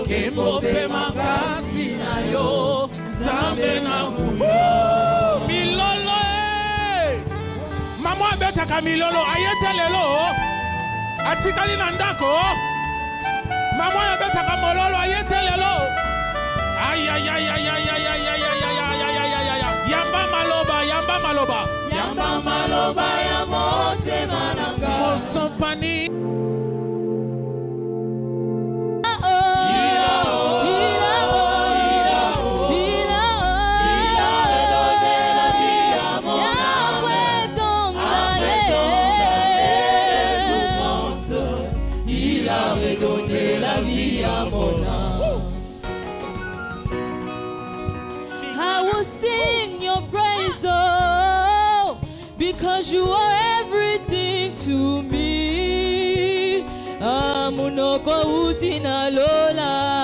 Kembo pe makasi na yo Zambe na milolo Mama abetaka milolo ayete lelo atikali na ndako Mama abetaka mololo ayete lelo ay ay ay ay ay ay ay ay yamba maloba ya motema nanga Mosopani because you are everything to me. Amunoko utina lola.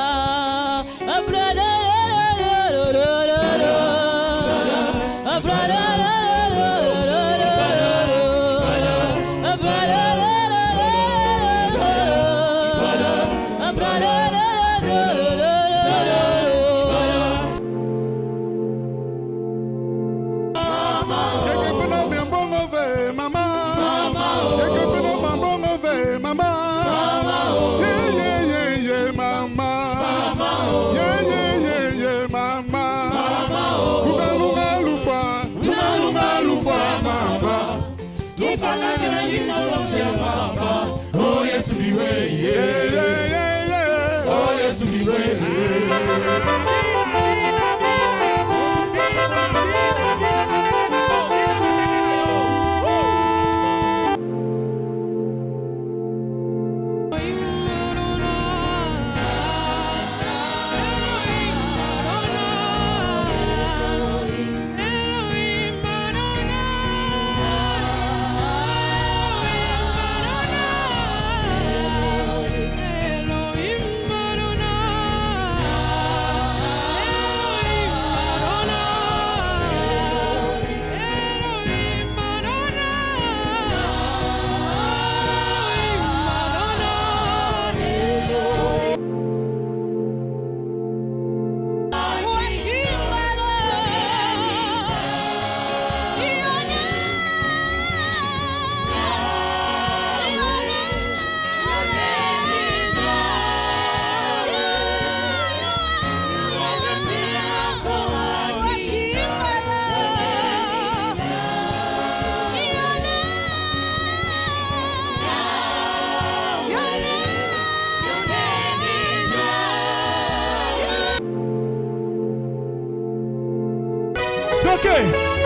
Oh yes we way, oh yes we way.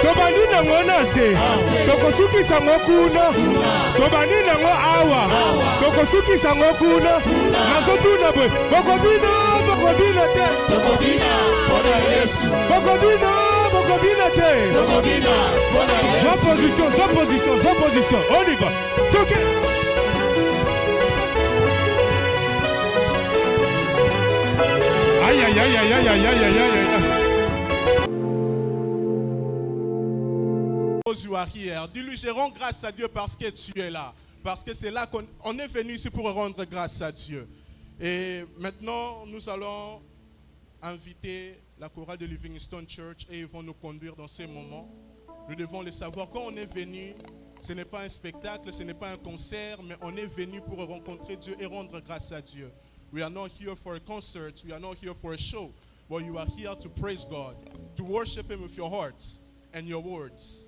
Tobani nango nase, tokosuki sango kuna. Tobani nango awa, tokosuki sango kuna. Nazotuna bwe, bokobina te. Bokobina, pona Yesu. Bokobina te. Bokobina, pona Yesu. Sans position, on y va. Toke. Aïe. You are here. Dis-lui, je rends grâce à Dieu parce que tu es là. Parce que c'est là qu'on est venu ici pour rendre grâce à Dieu. Et maintenant, nous allons inviter la chorale de Livingstone Church et ils vont nous conduire dans ces moments. Nous devons le savoir. Quand on est venu, ce n'est pas un spectacle, ce n'est pas un concert, mais on est venu pour rencontrer Dieu et rendre grâce à Dieu. We are not here for a concert, we are not here for a show, but you are here to praise God, to worship Him with your heart and your words.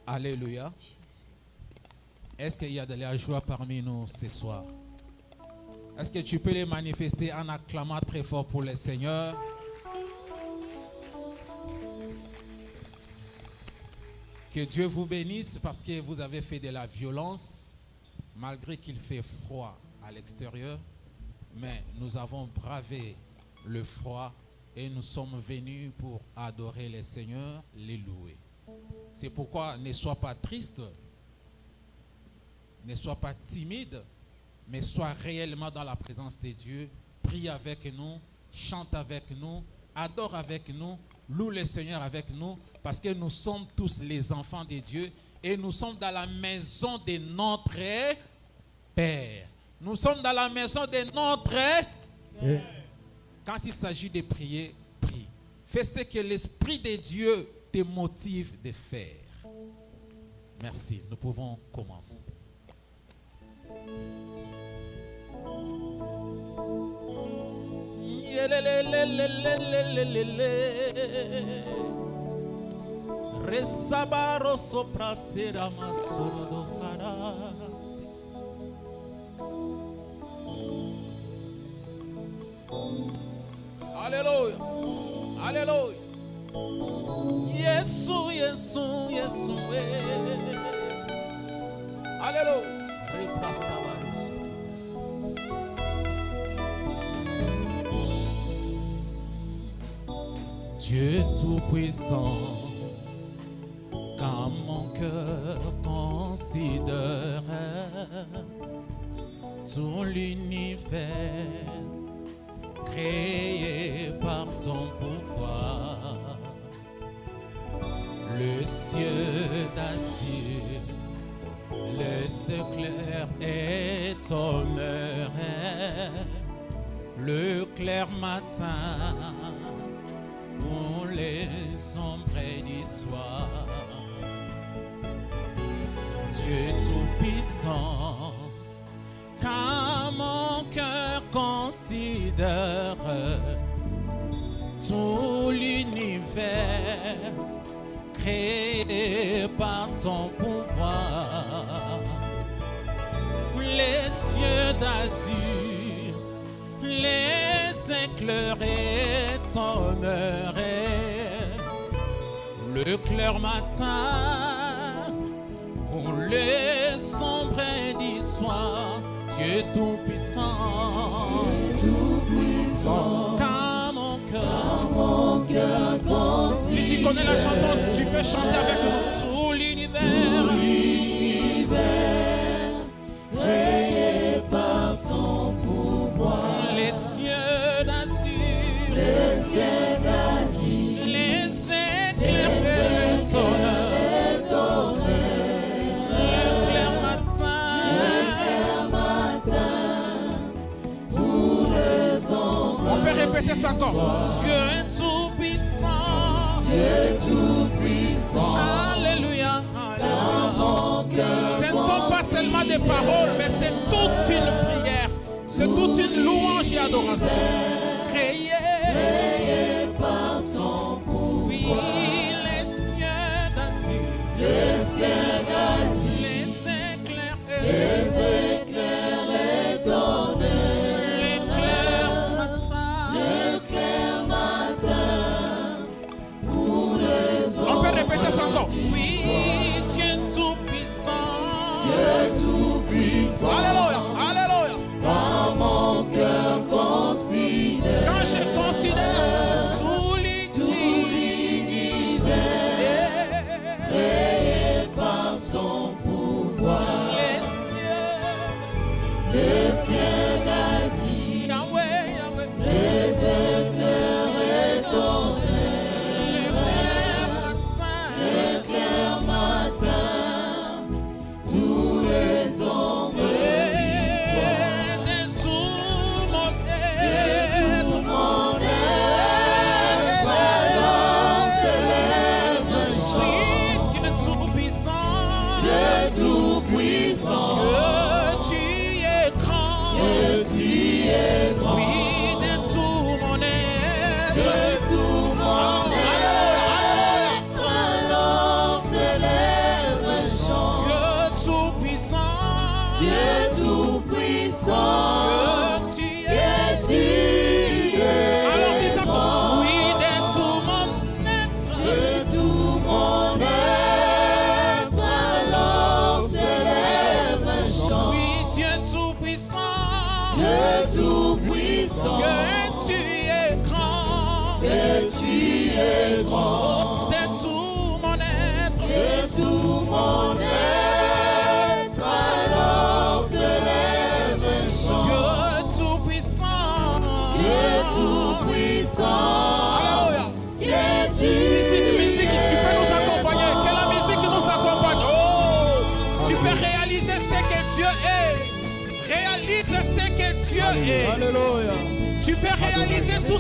Alléluia. Est-ce qu'il y a de la joie parmi nous ce soir? Est-ce que tu peux les manifester en acclamant très fort pour le Seigneur? Que Dieu vous bénisse parce que vous avez fait de la violence, malgré qu'il fait froid à l'extérieur. Mais nous avons bravé le froid et nous sommes venus pour adorer le Seigneur, les louer. C'est pourquoi ne sois pas triste, ne sois pas timide, mais sois réellement dans la présence de Dieu. Prie avec nous, chante avec nous, adore avec nous, loue le Seigneur avec nous parce que nous sommes tous les enfants de Dieu et nous sommes dans la maison de notre Père. Nous sommes dans la maison de notre Père. Quand il s'agit de prier, prie. Fais ce que l'Esprit de Dieu te motive de faire. Merci. Nous pouvons commencer. Resabaro sopra sera masoro para. Alléluia. Alléluia. Yesu, Yesu, Yesu. Alléluia. Dieu Tout-Puissant, quand mon cœur considère tout l'univers créé par ton pouvoir, le ciel d'azur, le secret et ton heure, le clair matin pour les ombres du soir. Dieu Tout-Puissant, quand mon cœur considère tout l'univers créé par ton pouvoir, les cieux d'azur, les éclairs et ton heure, le clair matin ou les sombres du soir. Dieu Tout-Puissant, quand mon cœur considère. Si tu connais la chanson, tu peux chanter avec nous. Tout l'univers créé par son pouvoir. Les cieux d'azur, les éclairs de ton heure, le clair matin, tout le sombre. On peut répéter ça encore. Dieu est tout-puissant. Dieu Tout-Puissant. Alléluia. Ce ne sont pas seulement des paroles, mais c'est toute une prière. C'est toute une louange et adoration. Créé par son pouvoir. Oui, les cieux d'azur. Les éclairs et ton heure. Le clair matin. Pour les hommes. On peut répéter ça encore. Oui, Dieu Tout-Puissant. Dieu Tout-Puissant. Alléluia. Alléluia. Quand mon cœur considère. Quand je considère tout l'univers créé par son pouvoir. Les cieux d'Asie. Yahweh, Yahweh. Les éclairs et ton heure. Le clair matin. Tous les ombres.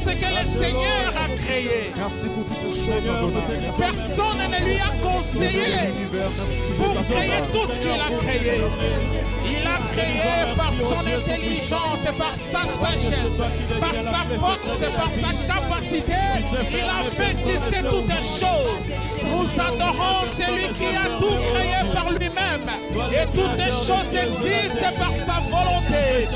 ce que le Seigneur a créé. Merci pour toutes les choses, Adonai. Personne ne lui a conseillé pour créer tout ce qu'il a créé. Il a créé par son intelligence et par sa sagesse, par sa force et par sa capacité. Il a fait exister toutes les choses. Nous adorons celui qui a tout créé par lui-même. Et toutes les choses existent par sa volonté.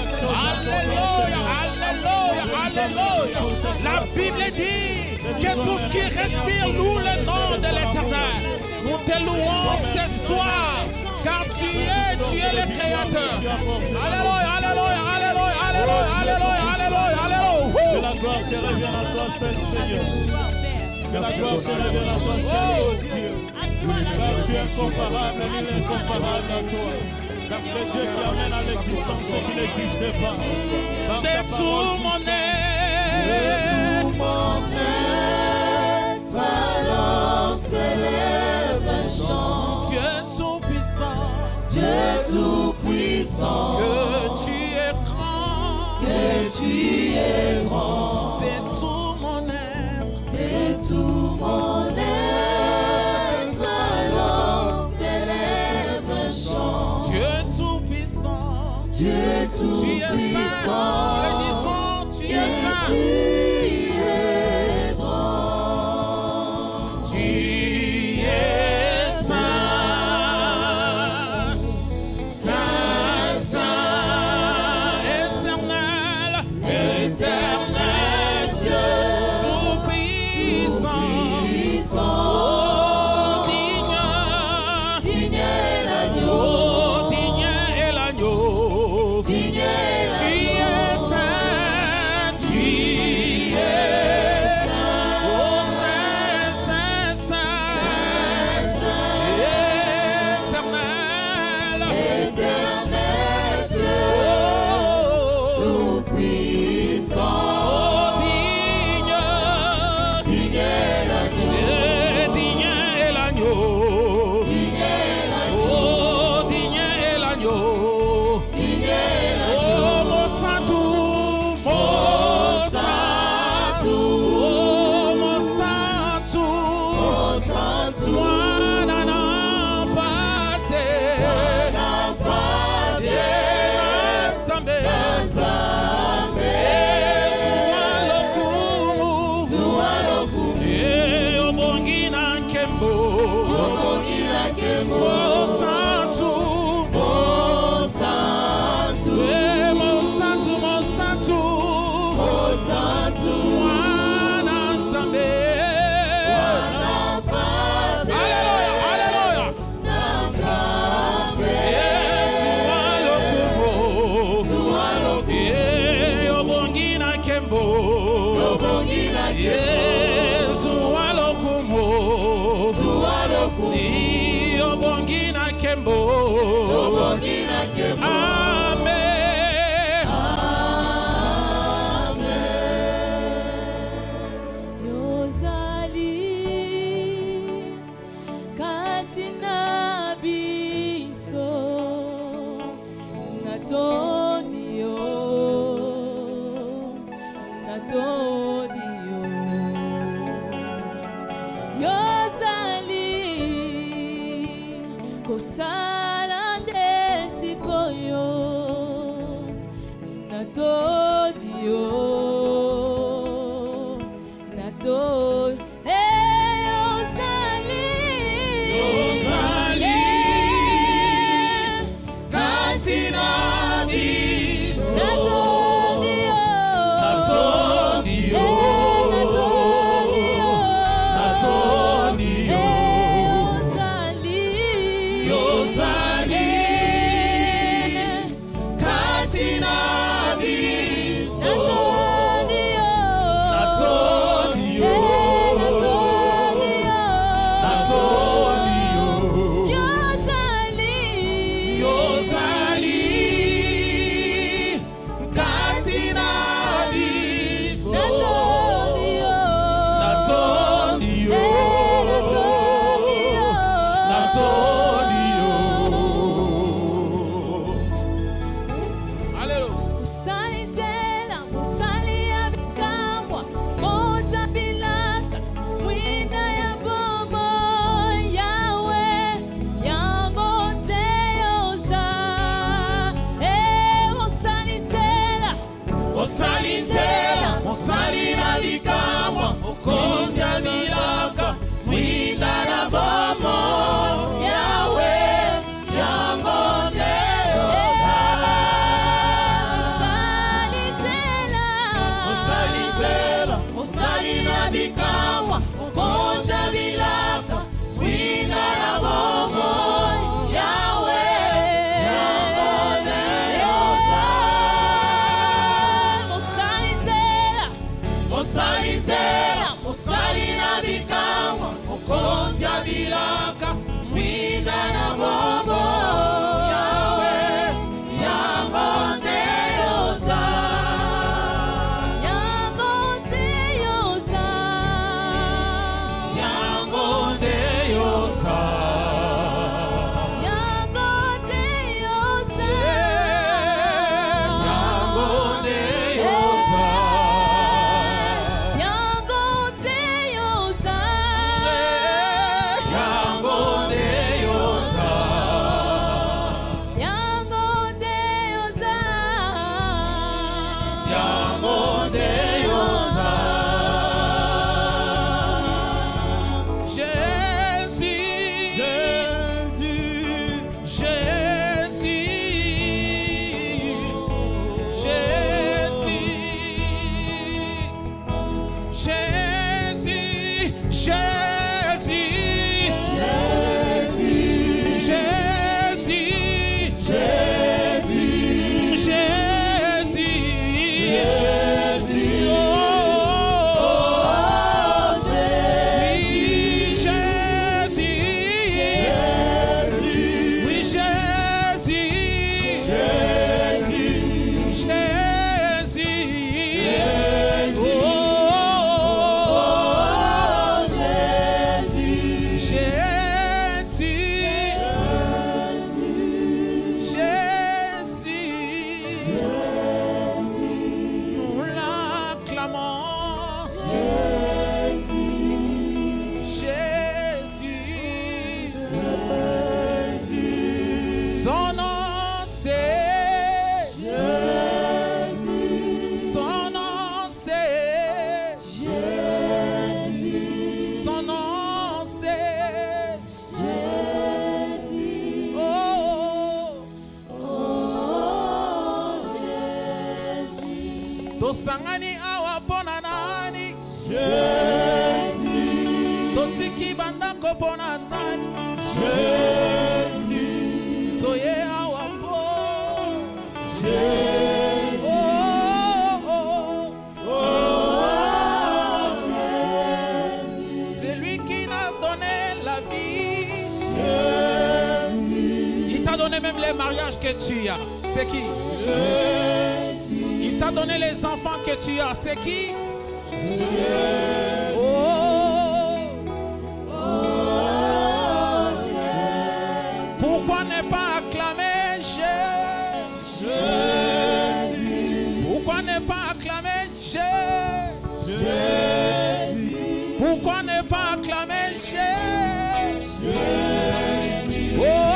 Alléluia, alléluia, alléluia. La Bible dit que tout ce qui respire loue le nom de l'Éternel. Nous te louons ce soir, car tu es le Créateur. Alléluia, alléluia, alléluia, alléluia, alléluia, alléluia, alléluia. Que la gloire te revienne à toi seul, Seigneur. Que la gloire te revienne à toi seul, Dieu. Car tu es incomparable, il est incomparable à toi. Car c'est Dieu qui amène à l'existence ce qui n'existe pas. Par ta De tout mon être, alors s'élève un chant. Dieu tout-puissant, Dieu tout-puissant, que tu es grand, que tu es grand. de tout mon être, Et tout mon être, alors s'élève un chant. Dieu tout-puissant, Dieu tu es saint, tout-puissant, bénissons, tu es saint, tu es grand. tu es saint, saint, saint, éternel, éternel Dieu, tout-puissant, oh digne, Digne est l'agneau, oh digne est l'agneau. digne est Tu es saint, tu es saint, oh saint, saint, saint, éternel, l'éternel Dieu, oh, tout-puissant. oh digne, Digne est l'agneau, digne est l'agneau, digne est l'agneau, oh digne est l'agneau, digne est l'agneau. oh mon santou, mon santou, oh mon santou. Santo, Mwana na mpate, Nzambe, Zuwa lokumu, obongi na nkembo, oh santu, mon santu, mwana Nzambe. Alléluia, alléluia. Zuwa lokumu, obongi na nkembo, Zuwa lokumu, obongi na nkembo. Amen. Yozali katina biso natonio Yozali kosala ndesikoyo natonio Yozali katina biso natonio Yozali tosangani awa pona nani Jésus, totiki bandako pona nani Jésus, toye awa po Jésus, oh, oh, oh. oh Jésus, C'est lui qui n'a donné la vie. Jésus, Il t'a donné même les mariages que tu as. C'est qui? Jésus, Il t'a donné les enfants que tu as. C'est qui? Jésus, Oh, pourquoi ne pas acclamer Jésus? Pourquoi ne pas acclamer Jésus? Pourquoi ne pas acclamer Jésus? Oh, oh,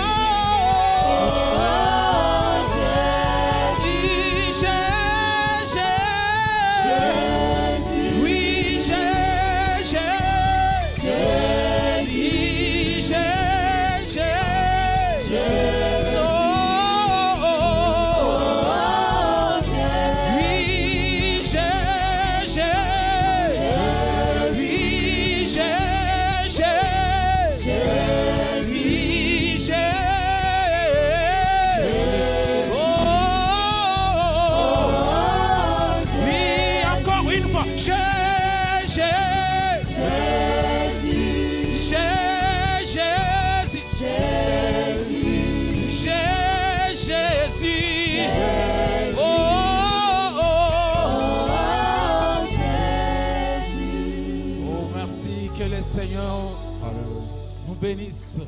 bénisse.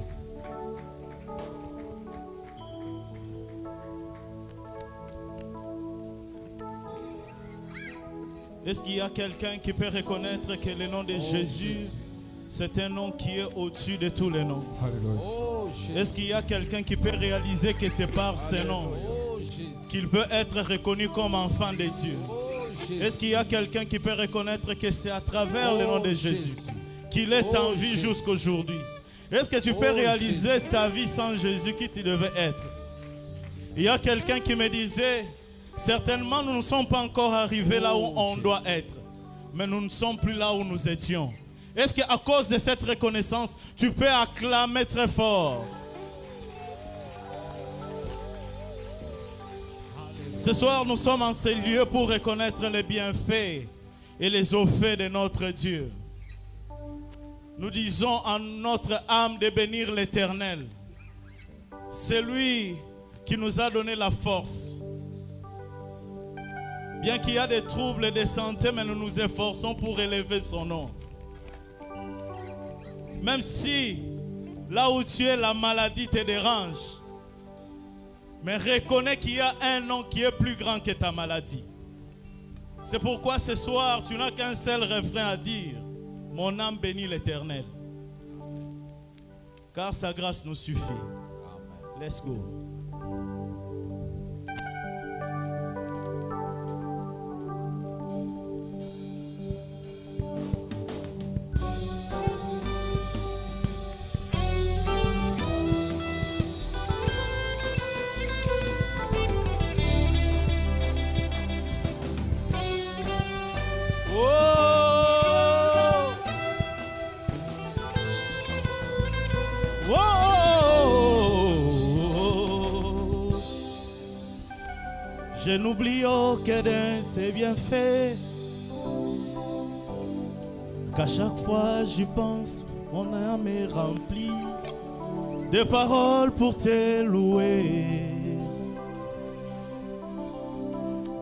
Est-ce qu'il y a quelqu'un qui peut reconnaître que le nom de Jésus, c'est un nom qui est au-dessus de tous les noms? Oh, Est-ce qu'il y a quelqu'un qui peut réaliser que c'est par ce nom qu'il peut être reconnu comme enfant de Dieu? Est-ce qu'il y a quelqu'un qui peut reconnaître que c'est à travers le nom de Jésus qu'il est en vie jusqu'aujourd'hui? Est-ce que tu peux réaliser ta vie sans Jésus qui tu devais être? Il y a quelqu'un qui me disait, certainement nous ne sommes pas encore arrivés là où on doit être, mais nous ne sommes plus là où nous étions. Est-ce qu'à cause de cette reconnaissance, tu peux acclamer très fort? Ce soir, nous sommes en ce lieu pour reconnaître les bienfaits et les offres de notre Dieu. Nous disons en notre âme de bénir l'Éternel. C'est lui qui nous a donné la force. Bien qu'il y a des troubles de santé, mais nous nous efforçons pour élever son nom. Même si là où tu es, la maladie te dérange, mais reconnais qu'il y a un nom qui est plus grand que ta maladie. C'est pourquoi ce soir, tu n'as qu'un seul refrain à dire. Mon âme bénit l'Éternel. Car sa grâce nous suffit. Let's go. Je n'oublie aucun de tes bienfaits, qu'à chaque fois j'y pense, mon âme est remplie de paroles pour te louer,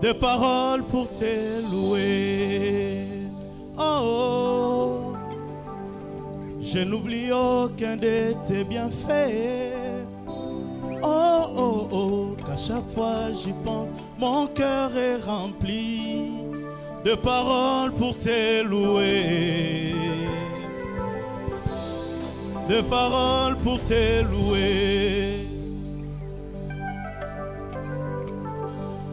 de paroles pour te louer. Oh, oh. Je n'oublie aucun de tes bienfaits. Oh, oh, oh, qu'à chaque fois j'y pense, mon cœur est rempli de paroles pour te louer, de paroles pour te louer.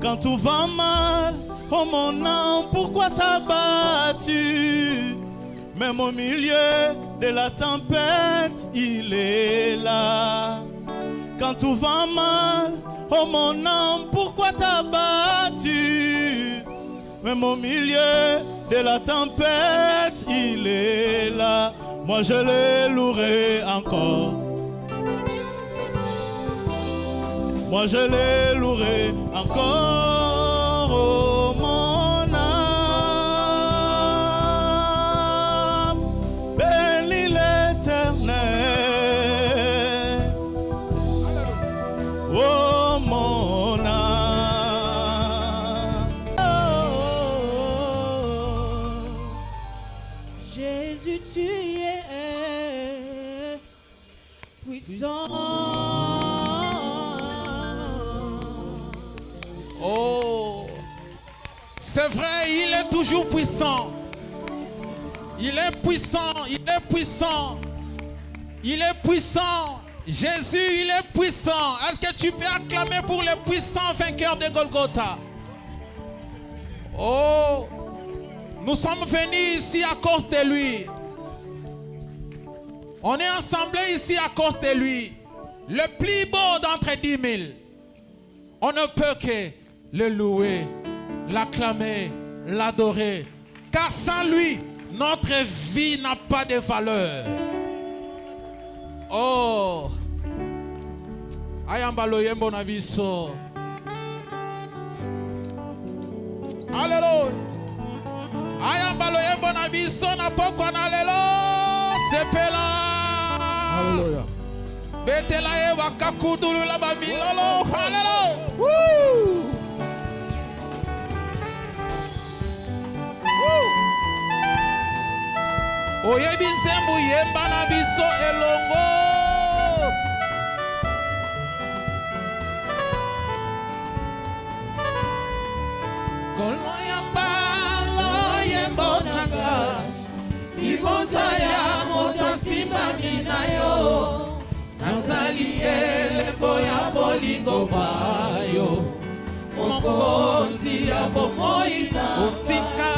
Quand tout va mal, oh mon âme, pourquoi t'as battu? Même au milieu de la tempête, il est là. Quand tout va mal, oh mon âme, pourquoi t'as battu? Même au milieu de la tempête, il est là. Moi je le louerai encore. Moi je le louerai encore, oh mon âme. Bénis l'Éternel, oh mon âme. Jésus, tu es puissant. Oh, c'est vrai, il est toujours puissant. Il est puissant, il est puissant. Il est puissant. Jésus, il est puissant. Est-ce que tu peux acclamer pour le puissant vainqueur de Golgotha? Oh, nous sommes venus ici à cause de lui. On est assemblés ici à cause de lui. Le plus beau d'entre 10 000. On ne peut que le louer, l'acclamer, l'adorer. Car sans lui, notre vie n'a pas de valeur. Oh, ayamba yembo na biso. Alléluia. Ayamba yembo na biso na pokwa na lelo. Sepela. Alléluia. Betela ye wakakudulu la babilolo. Alléluia. Oyebi nzembo yemba na biso elongo. Kolo yamba lo yembo nanga. Ibonza ya moto simbani na yo. Nazali elembo ya bolingo bayo. Mokonzi ya bomoi na otika.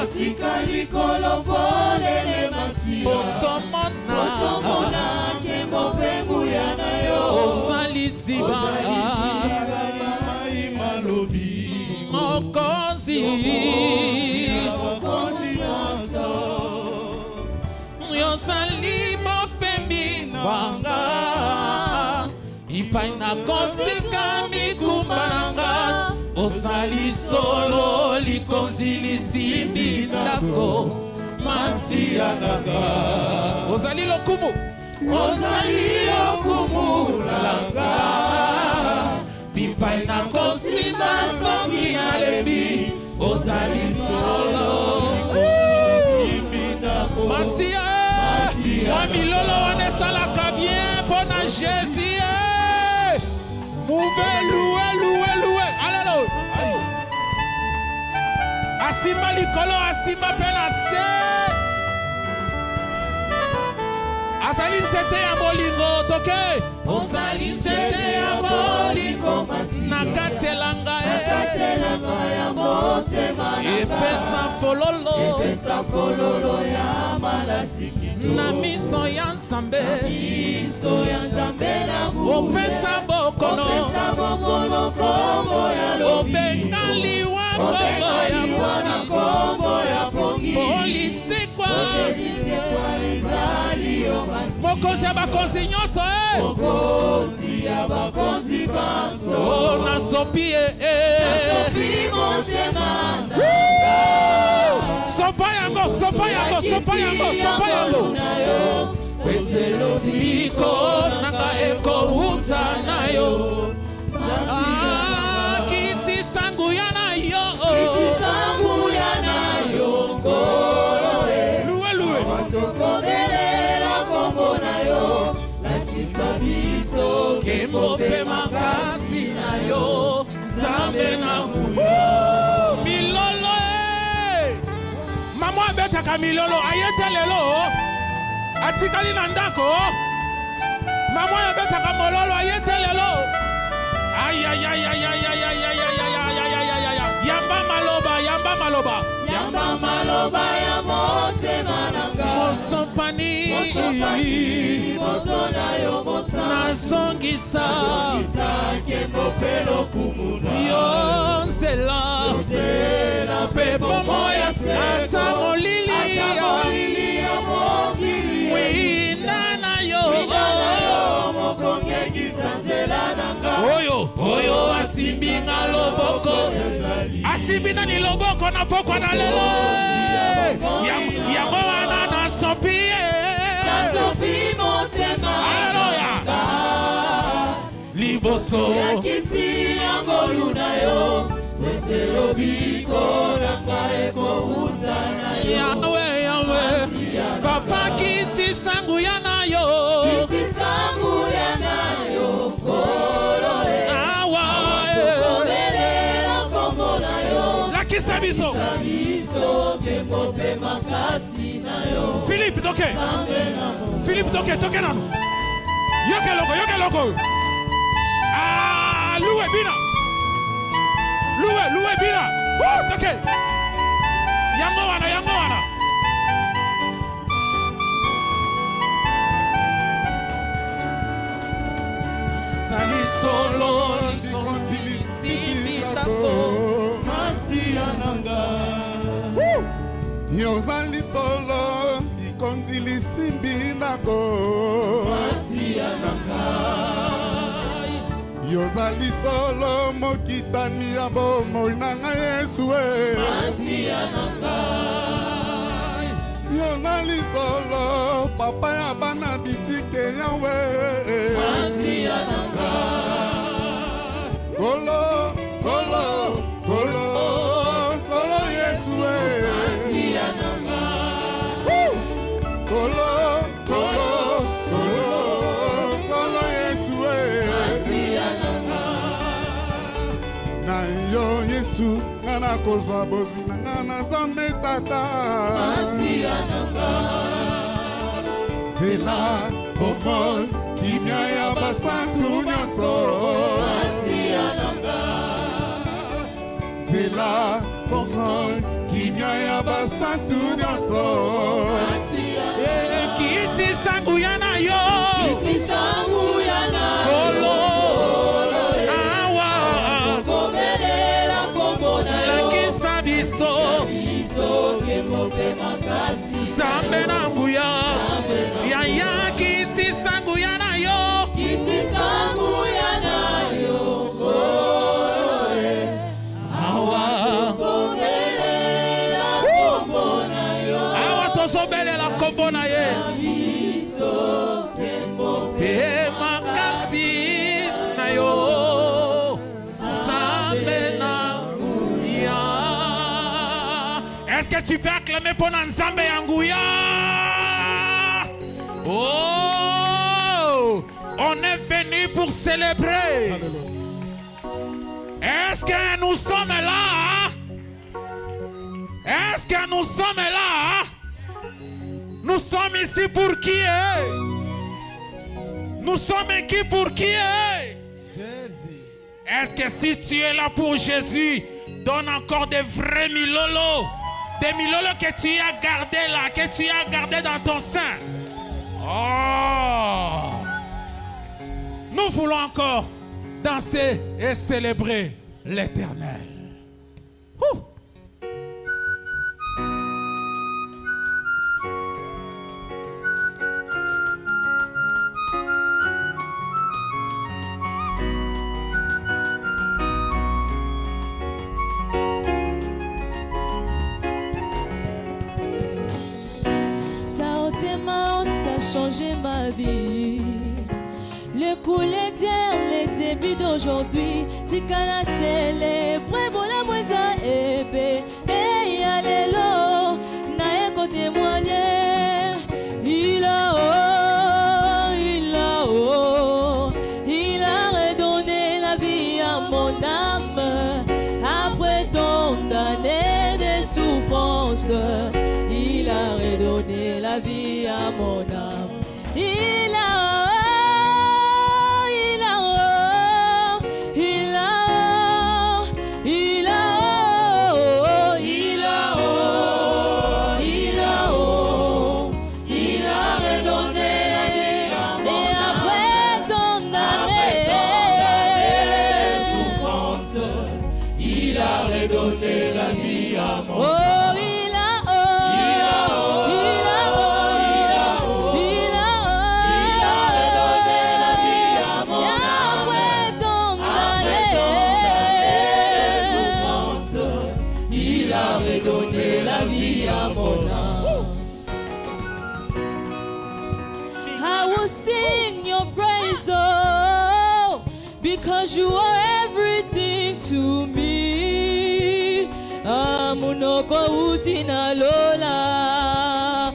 Otika likolo polele masi. Otomona kembo pengu ya na yo. Osali sibanga. Mokonzi. Yosali bofembi banga. Ipai na kotika mikumbananga. Osali solo likonzi lisimbi ndako. Masia nanga. Osali lokumu. Osali lokumu nanga. Pipai na kosimba soki na lebi. Osali solo. Masia. Wamilolo wanesalaka bien pona Jésus. Pouvez louer. Alléluia. Asimba likolo, asimba penase. Asali nsete ya bolingo, toke. Osali nsete ya bolingo. Nakatelanga ya motema nanga. Epesa fololo ya malasiki. na miso ya Nzambe. Opesa bokono kombo ya lobi. Obengali wa kombo ya pongi. Polisi kwa mokonzi ya bakonzi nyonso. Mokonzi ya bakonzi baso. Oh, nasopi motema nanga. Sopa yango. Wetelo biko nanga eko uta na yo. Kiti sangu ya na yo. Loué. Watokobelela kombo na yo. Lakisa biso Kembo pe makasi na yo. Zambe na milolo. Mama betaka milolo ayete lelo. Atikali na ndako. Mama betaka mololo ayete lelo. Ay. Yamba maloba ya motema nanga. Mosopani liboso na yo bosa nazongisa nkembo mpe lokumu na yo nzela mpe bomoi ya ata molili ya mokili mwinda na yo mokongengisa nzela na nga oyo asimbinga loboko asimbi nani loboko na pokwa na lelo yango wana nasopi motema aleluya liboso ya kiti ya ngolu na yo ete lobiko na nga ekouta na yo yawe papa kiti sangu ya na yo kiti sangu ya na yo kolo awa tokomelela kombo na yo lakisa biso kembo mpe makasi na yo Philippe toke nanu yoke loko loué bina toke yango wana sali solo likonsilisibitako Masia nanga yozali solo ikondi lisimbi nako Masia nanga yozali solo mokitani ya bomoi na ngai Yesu Masia nanga yozali solo papa ya bana bitike yawe Masia nanga kolo Yesu Masia nanga kolo Yesu Masia nanga na yo Yesu nga nakozwa bozwi na nga na Nzambe Tata Masia nanga nzela bomoi kimia ya basantu nyonso Masia nanga nzela bomoi kimia ya basantu nyonso kiti sangu ya na yo kiti sangu ya na kolo awa komelela kombo na yo lakisa biso kembo mpe makasi Nzambe na nguya yaya kiti sangu ya na yo kiti sangu ya na yo awa komelela kombo na yo awa tozobelela kombo na ye pe makasi na yo Nzambe na nguya. Est-ce que tu peux acclamer pour Nzambe ya nguya? Oh, on est venu pour célébrer. Est-ce que nous sommes là? Est-ce que nous sommes là? Nous sommes ici pour qui? Nous sommes ici pour qui? Est-ce que si tu es là pour Jésus, donne encore des vrais milolos, des milolos que tu as gardés là, que tu as gardés dans ton sein. Oh! Nous voulons encore danser et célébrer l'Éternel. Ouh! Changer ma vie. Le couler d'hier, les débuts d'aujourd'hui, Tikana célébrer pour la moisa ebe. Et allélo, naeko témoigner. Il a redonné la vie à mon âme. Après tant d'années de souffrance, il a redonné la vie à mon âme. Il a because you are everything to me. Amunoko utina lola.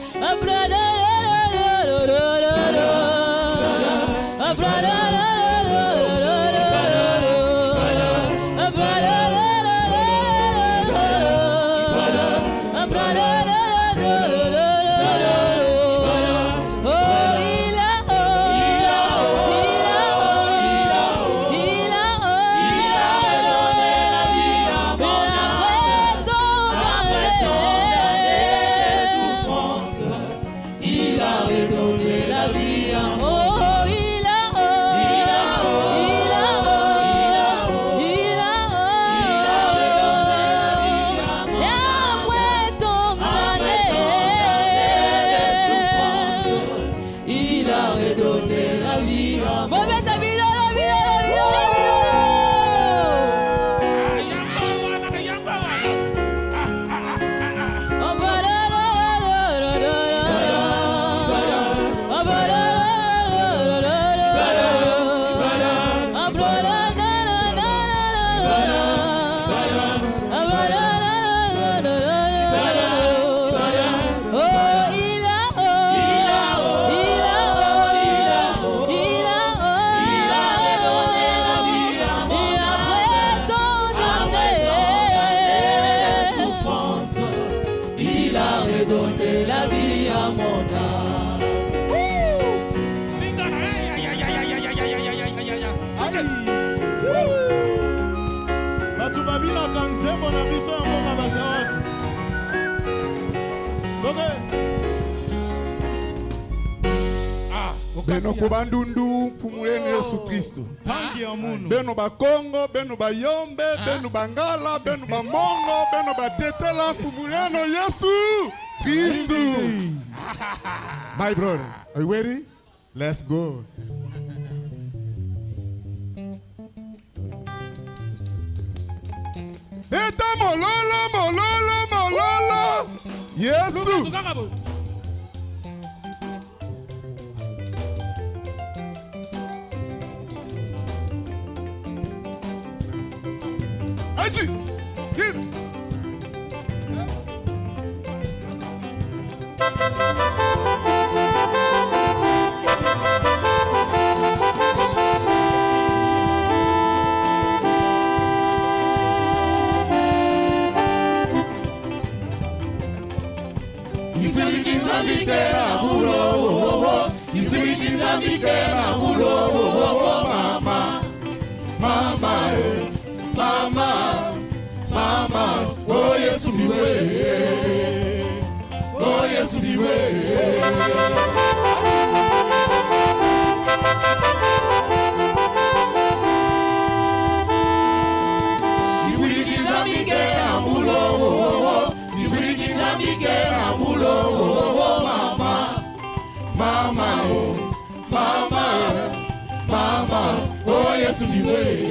Beno kubandundu pumuleni Yesu Kristo. Beno bakongo, beno bayombe, beno bangala, beno bamongo, beno batetela pumuleno Yesu Kristo. My brother, are you ready? Let's go. Eta mololo, mololo, mololo. Yesu. Aji. Mama, oh yes, be way. Oh yes, be way. Mama, oh yes, be way. Oh yes, be way.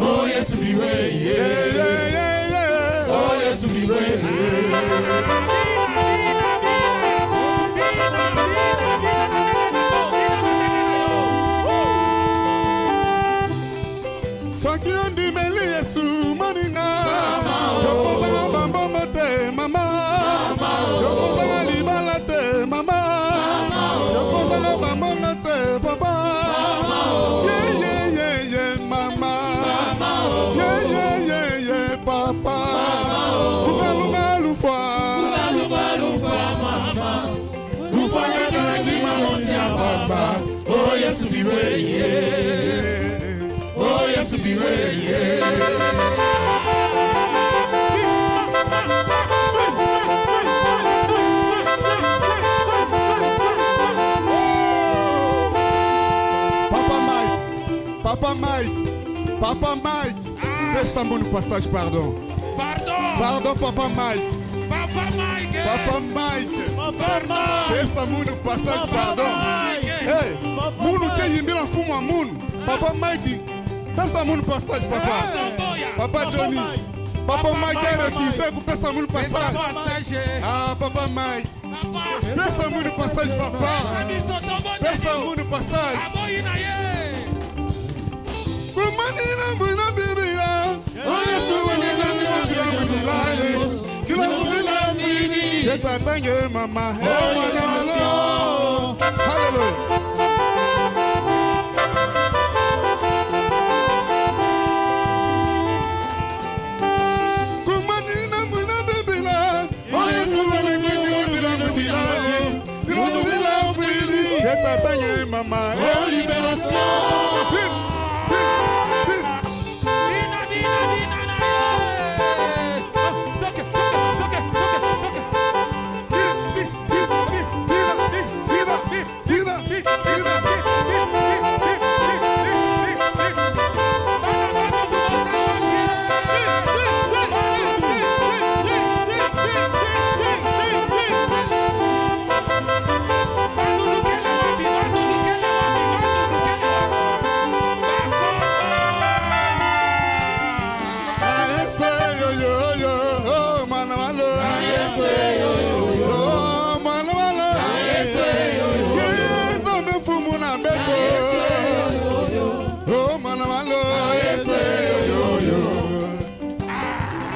Oh yes, be way. Oh yes, be way. Saki ondi meli Yesu maninga. Yoko zanga bambongo te mama. Yoko zanga libala te mama. Yoko zanga bambongo te papa. Papa, lunga lufa, mama. Lufa ngana kimano siya papa. Oh yes, be way. Oh yes, be way. Papa Mike. Papa Mike. Pesa mon passage, pardon. Pardon, Papa Mike. Papa Mike. Papa Mike. Papa Mike. Pesa mon passage, Papa pardon. Mike. Hey, Papa Mounu Mike. te yimbi la fuma Mounu. Papa Mike. Pesa mon passage, papa. Papa Johnny. Mike. Papa Mike a Mike. refusé pour pesa mon passage. Ah, Papa Mike. Pesa mon passage, papa. Pesa mon passage. Kumanina muna bibira. Oh, Yesu wanina muna bibira. Kila muna bibira. Yeta tange mama. Hallelujah. Mama,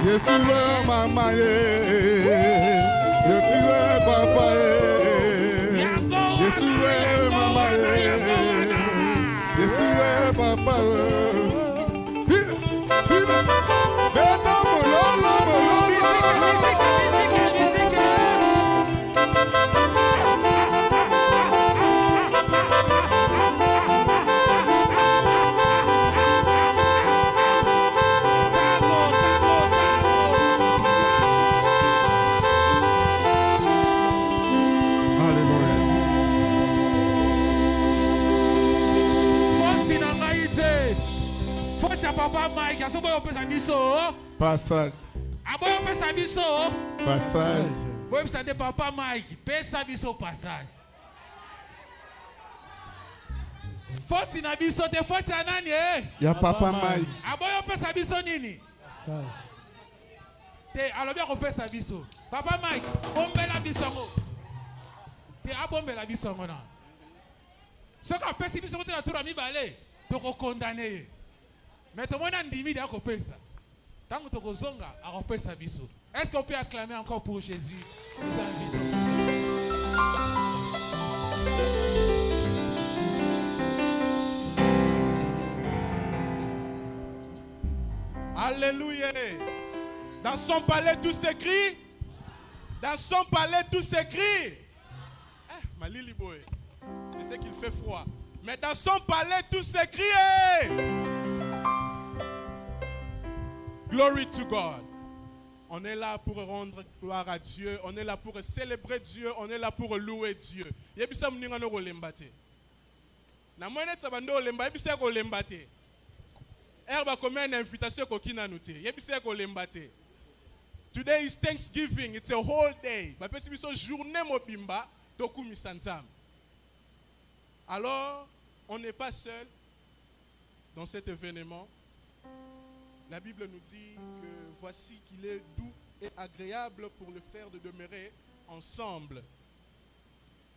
Yesu we mama ye, Yesu we papa ye, Yesu we mama ye, Yesu we papa ye. Beta bololo bololo. Papa Mike, aso boyo pesa biso. Passage. Aboyo pesa biso. Passage. Boyo pesa de Papa Mike, pesa biso passage. Foti na biso te foti anani eh. Ya Papa Mike. Aboyo pesa biso nini? Passage. Te alobi ko pesa biso. Papa Mike, bombela biso ngo. Te abombela biso ngo na. Soka pesi biso ko te na tura mi bale, to ko condamner. Mais tout le monde a dit à Kopesa. Tant que tu as à Kopesa biso. Est-ce qu'on peut acclamer encore pour Jésus? Nous invitons. Alléluia. Dans son palais tout s'écrit. Dans son palais tout s'écrit. Malili boy. Je sais qu'il fait froid. Mais dans son palais tout s'écrit. Glory to God. On est là pour rendre gloire à Dieu. On est là pour célébrer Dieu. On est là pour louer Dieu. Yebisa mninga no lembate. Na mwana tsabando lemba yebisa ko lembate. Erba comme une invitation ko kina nuté. Yebisa ko lembate. Today is Thanksgiving. It's a whole day. Ba pesi biso journée mobimba toku misanzam. Alors, on n'est pas seul dans cet événement. La Bible nous dit que voici qu'il est doux et agréable pour le frère de demeurer ensemble.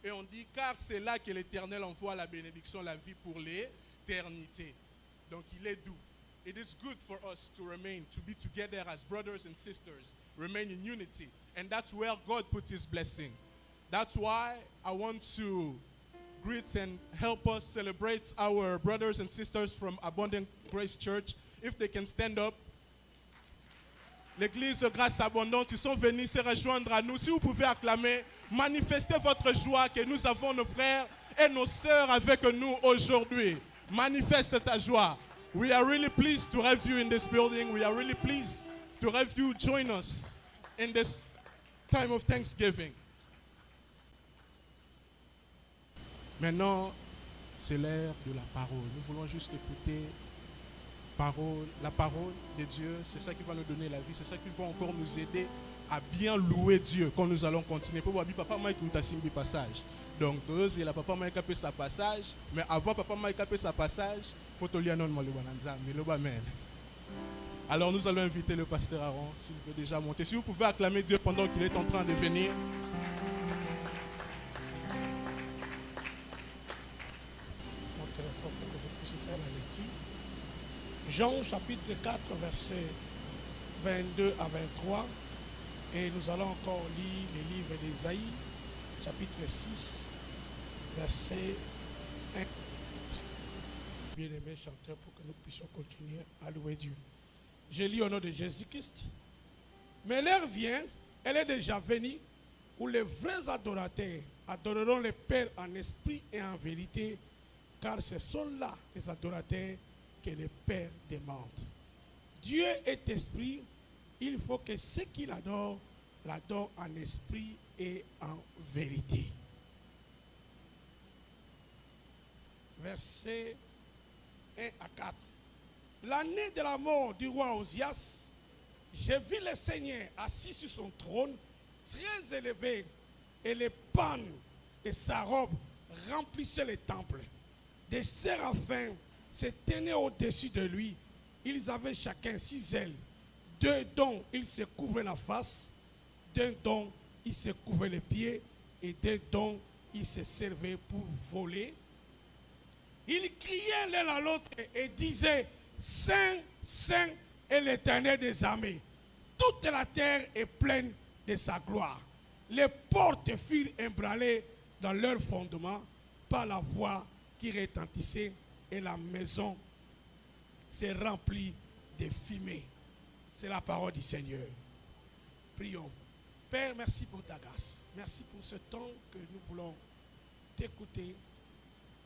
Et on dit car c'est là que l'Éternel envoie la bénédiction, la vie pour l'éternité. Donc il est doux. It is good for us to remain, to be together as brothers and sisters, remain in unity. And that's where God puts his blessing. That's why I want to greet and help us celebrate our brothers and sisters from Abundant Grace Church. If they can stand up. L'église Grâce Abondante, ils sont venus se rejoindre à nous. Si vous pouvez acclamer, manifestez votre joie que nous avons nos frères et nos sœurs avec nous aujourd'hui. Manifeste ta joie. We are really pleased to have you in this building. We are really pleased to have you join us in this time of Thanksgiving. Maintenant, C'est l'heure de la parole. Nous voulons juste écouter la parole de Dieu. C'est ça qui va nous donner la vie. C'est ça qui va encore nous aider à bien louer Dieu quand nous allons continuer. Pour voir, papa Mike nous a passage. Donc, il y a papa Mike a sa passage. Mais avant papa Mike a sa passage, il faut te lire non mais alors nous allons inviter le pasteur Aaron, s'il veut déjà monter. Si vous pouvez acclamer Dieu pendant qu'il est en train de venir. Pour que vous puissiez faire la lecture. Jean chapitre 4, versets 22 à 23. Et nous allons encore lire le livre d'Ésaïe, chapitre 6, verset 1. Bien-aimés chanteurs, pour que nous puissions continuer à louer Dieu. Je lis au nom de Jésus-Christ. Mais l'heure vient, elle est déjà venue, où les vrais adorateurs adoreront le Père en esprit et en vérité, car ce sont là les adorateurs que le Père demande. Dieu est esprit, il faut que ceux qui l'adorent en esprit et en vérité. Versets 1 à 4. L'année de la mort du roi Osias, j'ai vu le Seigneur assis sur son trône, très élevé, et les pannes de sa robe remplissaient le temple. Des séraphins se tenaient au-dessus de lui. Ils avaient chacun 6 ailes, 2 dont ils se couvraient la face, 2 dont ils se couvraient les pieds, et 2 dont ils se servaient pour voler. Ils criaient l'un à l'autre et disaient: Saint, Saint est l'Éternel des armées. Toute la terre est pleine de sa gloire. Les portes furent ébranlées dans leur fondement par la voix qui retentissait, et la maison s'est remplie de fumée. C'est la parole du Seigneur. Prions. Père, merci pour ta grâce. Merci pour ce temps que nous voulons t'écouter.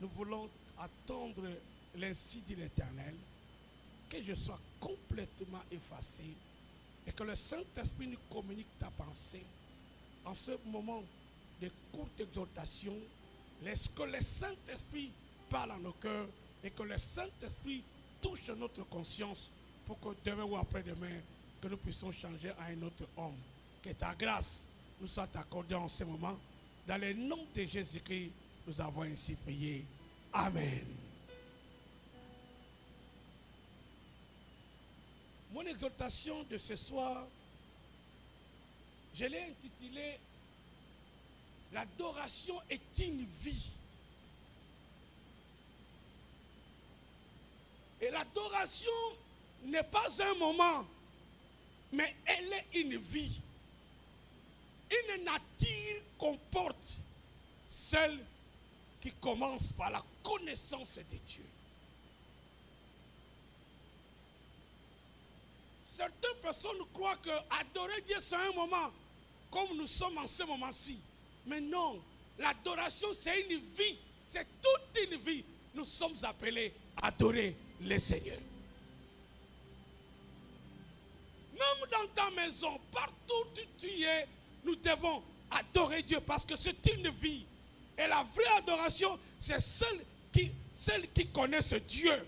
Nous voulons attendre l'ainsi de l'Éternel, que je sois complètement effacé et que le Saint-Esprit nous communique ta pensée. En ce moment de courte exhortation, laisse que le Saint-Esprit parle à nos cœurs et que le Saint-Esprit touche notre conscience pour que demain ou après-demain, que nous puissions changer à un autre homme. Que ta grâce nous soit accordée en ce moment. Dans le nom de Jésus-Christ, nous avons ainsi prié. Amen. Mon exhortation de ce soir, je l'ai intitulée « L'adoration est une vie ». Et l'adoration n'est pas un moment, mais elle est une vie. Une nature comporte celle qui commence par la connaissance de Dieu. Certaines personnes croient que adorer Dieu c'est un moment, comme nous sommes en ce moment-ci. Mais non, l'adoration c'est une vie, c'est toute une vie. Nous sommes appelés à adorer le Seigneur. Même dans ta maison, partout où tu es, nous devons adorer Dieu parce que c'est une vie. Et la vraie adoration, c'est celle qui connaissent Dieu.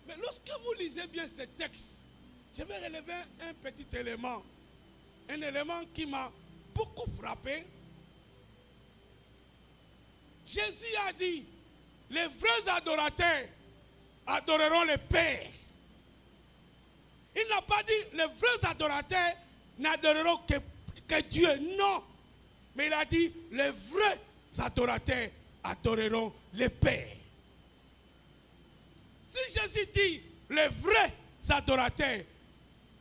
Mais lorsque vous lisez bien ce texte, je vais relever un petit élément. Un élément qui m'a beaucoup frappé. Jésus a dit, les vrais adorateurs adoreront le Père. Il n'a pas dit, les vrais adorateurs n'adoreront que Dieu. Non. Mais il a dit, les vrais adorateurs adoreront le Père. Si Jésus dit, les vrais adorateurs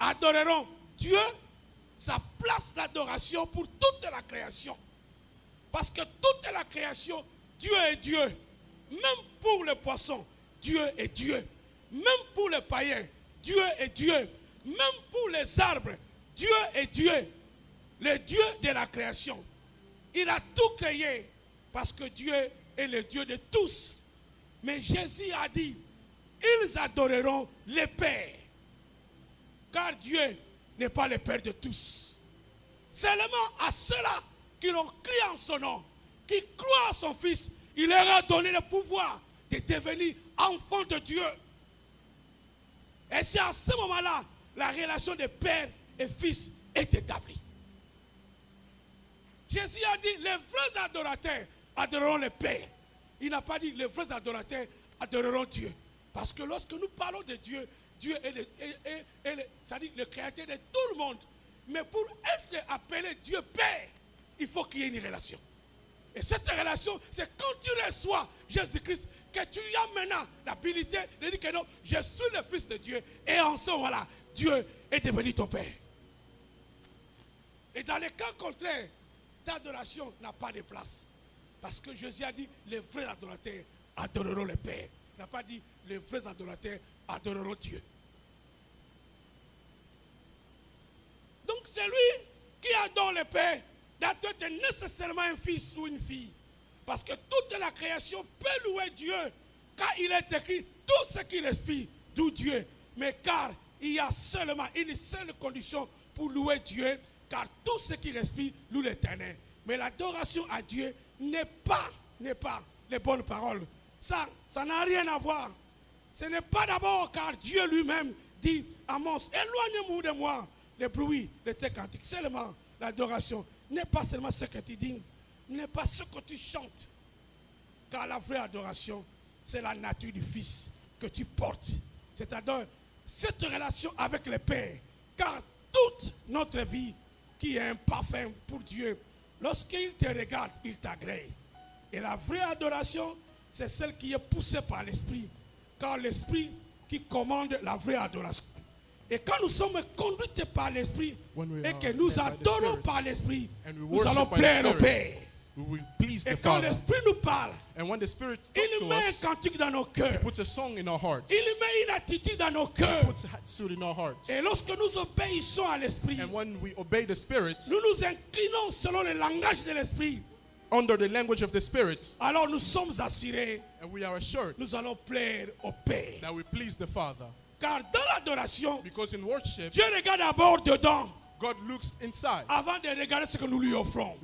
adoreront Dieu, ça place l'adoration pour toute la création. Parce que toute la création, Dieu est Dieu. Même pour les poissons, Dieu est Dieu. Même pour les païens, Dieu est Dieu. Même pour les arbres, Dieu est Dieu. Le Dieu de la création. Il a tout créé parce que Dieu est le Dieu de tous. Mais Jésus a dit, ils adoreront le Père. Car Dieu n'est pas le Père de tous. Seulement à ceux-là qui l'ont crié en son nom, qui croient à son Fils, il leur a donné le pouvoir de devenir enfants de Dieu. Et c'est à ce moment-là, la relation de père et fils est établie. Jésus a dit, les vrais adorateurs adoreront le Père. Il n'a pas dit, les vrais adorateurs adoreront Dieu. Parce que lorsque nous parlons de Dieu, Dieu est c'est-à-dire le créateur de tout le monde. Mais pour être appelé Dieu Père, il faut qu'il y ait une relation. Et cette relation, c'est quand tu reçois Jésus-Christ que tu as maintenant l'habilité de dire que non, je suis le Fils de Dieu. Et en ce moment-là, Dieu est devenu ton Père. Et dans les cas contraires, ta adoration n'a pas de place. Parce que Jésus a dit, les vrais adorateurs adoreront le Père. Il n'a pas dit, les vrais adorateurs adoreront Dieu. Donc celui qui adore le Père doit être nécessairement un fils ou une fille. Parce que toute la création peut louer Dieu. Car il est écrit, tout ce qui respire, d'où Dieu. Mais car il y a seulement une seule condition pour louer Dieu. Car tout ce qui respire loue l'Éternel. Mais l'adoration à Dieu n'est pas les bonnes paroles. Ça n'a rien à voir. Ce n'est pas d'abord car Dieu lui-même dit à Mose, éloignez-vous de moi les bruits de tes cantiques. Seulement l'adoration n'est pas seulement ce que tu dis, n'est pas ce que tu chantes. Car la vraie adoration, c'est la nature du Fils que tu portes. C'est-à-dire cette relation avec le Père. Car toute notre vie qui est un parfum pour Dieu, lorsqu'il te regarde, il t'agrée. Et la vraie adoration, c'est celle qui est poussée par l'Esprit. Car l'Esprit qui commande la vraie adoration. Et quand nous sommes conduits par l'Esprit et que nous adorons par l'Esprit, nous allons plaire au Père. We will please Et the quand Father. l'Esprit nous parle, And when the Spirit talks il to met un us, cantique dans nos He cœurs. puts a song in our hearts. Il met une attitude dans nos He cœurs. puts attitude in our hearts. Et lorsque nous obéissons à l'Esprit, And when we obey the Spirit, nous nous inclinons selon le langage de l'Esprit. under the language of the Spirit, Alors nous sommes assurés, and we are assured nous allons plaire au Père. that we please the Father. Car dans l'adoration, Because in worship, Dieu regarde d'abord dedans God looks inside avant de regarder ce que nous lui offrons.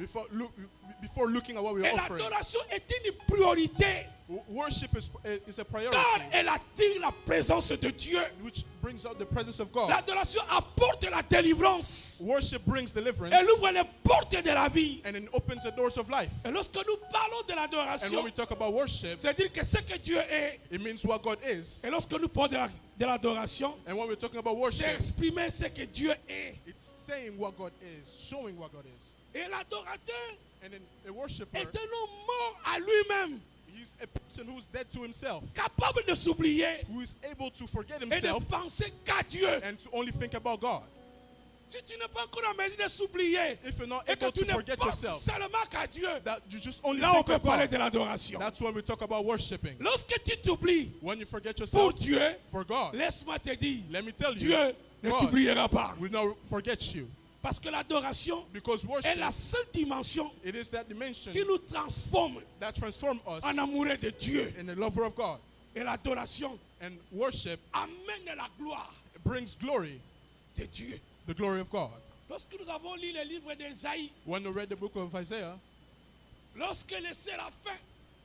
before looking at what we Et are offering. l'adoration est une priorité Worship is a car priority elle attire la présence de Dieu. which brings out the presence of God. L'adoration apporte la délivrance. Worship brings deliverance Elle ouvre les portes de la vie. and it opens the doors of life. Et lorsque nous parlons de And when l'adoration, we talk about worship, c'est-à-dire que ce que Dieu est, it means what God is. et lorsque nous parlons de l'adoration, And when we're talking about c'est worship, exprimer ce que Dieu est. it's saying what God is, showing what God is. Et l'adorateur And then a worshiper, est un homme mort à lui-même, he's a person who's dead to himself, capable de s'oublier who is able to forget et de himself penser qu'à Dieu. and to only think about God. Si tu n'es pas encore en mesure de s'oublier If you're not et que able tu to ne forget penses yourself, seulement qu'à Dieu, that you just only là on think peut of parler God, de l'adoration. that's when we talk about worshiping. Lorsque tu t'oublies When you forget pour yourself Dieu, for God, laisse-moi te dire, let me tell you, Dieu ne God t'oubliera pas. will not forget you. Parce que l'adoration Because est worship, la seule dimension it is that dimension qui nous transforme that transforms us en amoureux de Dieu. in a lover of God. Et l'adoration And worship amène la gloire brings glory, de Dieu. the glory of God. Lorsque nous avons lu le livre d'Ésaïe, When we read the book of Isaiah, lorsque les séraphins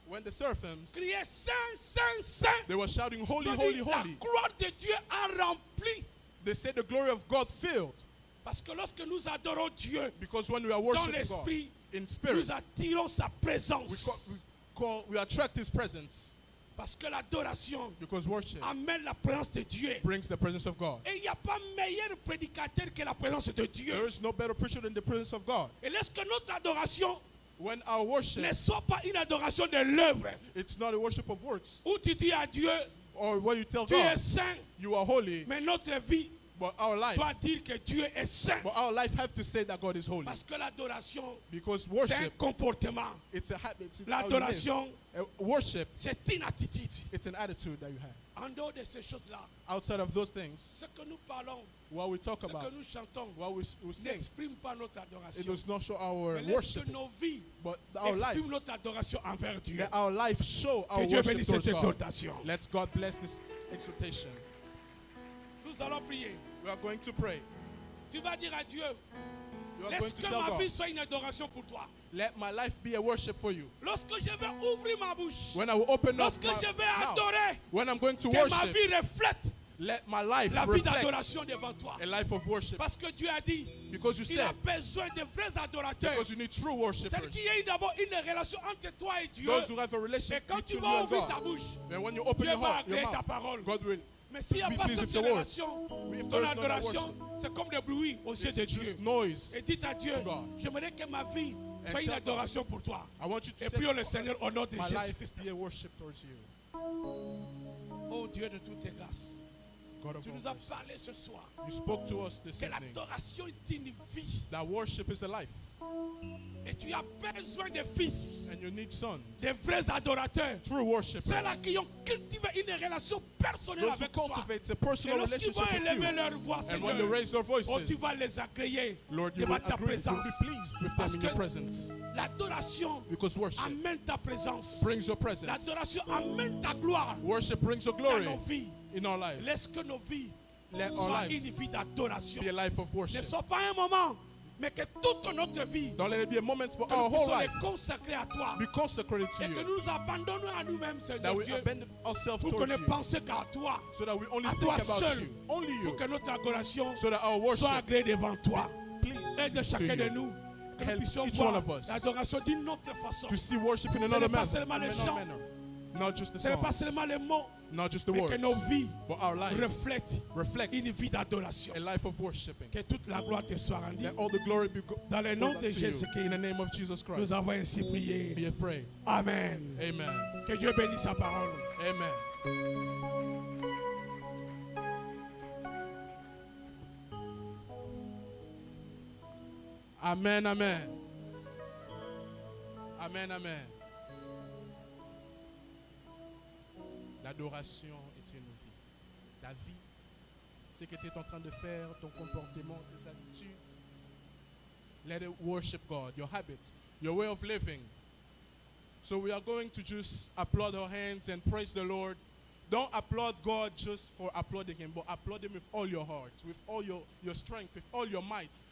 when the seraphims, criaient Saint, Saint, Saint, they were shouting, Holy, on holy, dit, la holy. gloire de Dieu a rempli. They said the glory of God filled. Parce que lorsque nous adorons Dieu Because when we are dans worshiping God l'esprit, in spirit, nous attirons sa présence. we attract His presence. Parce que l'adoration Because worship amène la présence de Dieu. brings the presence of God. Et il n'y a pas meilleur prédicateur que la présence de Dieu. There is no better preacher than the presence of God. Et lorsque notre adoration When our worship, ne soit pas une adoration de l'œuvre, it's not a worship of works, où tu dis à Dieu, or when you tell tu es God, saint, you are holy, mais notre vie but our life, doit dire que Dieu est saint. but our life have to say that God is holy. Parce que l'adoration, Because c'est un worship, comportement. it's a habit. It's how you live. L'adoration, Worship, c'est une attitude. it's an attitude that you have. En dehors de ces choses-là, Outside of those things, ce que nous parlons, what we talk ce que about, nous chantons, what we sing, n'exprime pas notre it adoration. does not show our Mais laisse worship, que nos vies but our life, expriment notre adoration envers Dieu. let our life show our Que Dieu worship bénisse towards cette God. exhortation. Let God bless this exhortation. Nous allons prier. We are going to pray. Tu vas dire à Dieu, You are Laisse going to que tell ma vie God, soit une adoration pour toi. let my life be a worship for you. Lorsque je vais ouvrir ma bouche, When I will open up lorsque my je vais mouth, adorer, when I'm going to que ma worship, vie reflète let my life la vie reflect d'adoration devant toi. a life of worship. Parce que Dieu a dit, Because you il a said, besoin de vrais adorateurs. because you need true C'est worshipers. qu'il y ait d'abord une relation entre toi et Dieu. Those who have a Et relationship quand tu between you vas and ouvrir ta God. bouche, Then when you open Dieu your va heart, your agréer ta mouth, parole. God will. Mais s'il n'y a be pas pleased cette with your words. relation, If ton there is no that adoration, c'est comme des bruits aux yeux de It's Dieu. just noise. Et dites à Dieu, to God. j'aimerais que ma vie soit And une tell adoration pour toi. I want you to Et say, prions le Seigneur au nom de my life Jésus-Christ. be a worship towards you. Oh Dieu de toutes tes grâces, God of tu all nous as mercy. parlé ce soir You spoke to us this que evening l'adoration est une vie. that worship is a life Et tu as besoin de fils, and you need sons, de vrais adorateurs. true worshipers, Ceux-là qui ont cultivé une relation personnelle those who avec toi. cultivate a Et personal lorsqu'ils relationship vont with élever you. leur voix, And when they Seigneur, raise their oh, tu voices, vas les accueillir Lord, you will devant ta agree, you will présence. be pleased with them Parce in your que presence. l'adoration Because worship amène ta présence. brings your presence. L'adoration amène ta gloire Worship brings your dans glory nos vies. in our lives. Laisse que nos vies Let our soient lives une vie d'adoration. be a life of Ne worship. soit pas un moment, mais que toute notre vie, Don't let it be a moment, but que our nous whole puissions les life consacrer à toi. be consecrated to Et que you. nous nous abandonnons à nous-mêmes, That Seigneur we Dieu, abandon ourselves pour qu'on towards ne you. pense qu'à toi, So that we only à think toi about seul, you. Only pour you. que notre adoration So that our soit worship agréée devant toi. please Aide to chacun de you. nous, que nous Help puissions each one voir of us l'adoration d'une autre façon. to see worship in Ce another n'est pas manner. seulement les chants, Not just the ce n'est pas songs, seulement les mots, not just the mais que words, nos vies but our lives reflètent une vie d'adoration. a life of worshiping. Que toute la gloire te soit rendue. Let all the glory be Dans le nom back de to you. Jésus-Christ, In the name of Jesus Christ, nous avons ainsi prié. we have prayed. Amen. Amen. Que Dieu bénisse sa parole. Amen. Amen, amen. Amen, amen. L'adoration est une vie. Ta vie, ce que tu es en train de faire, ton comportement, tes habitudes. Let it worship God, your habits, your way of living. So we are going to just applaud our hands and praise the Lord. Don't applaud God just for applauding Him, but applaud Him with all your heart, with all your strength, with all your might.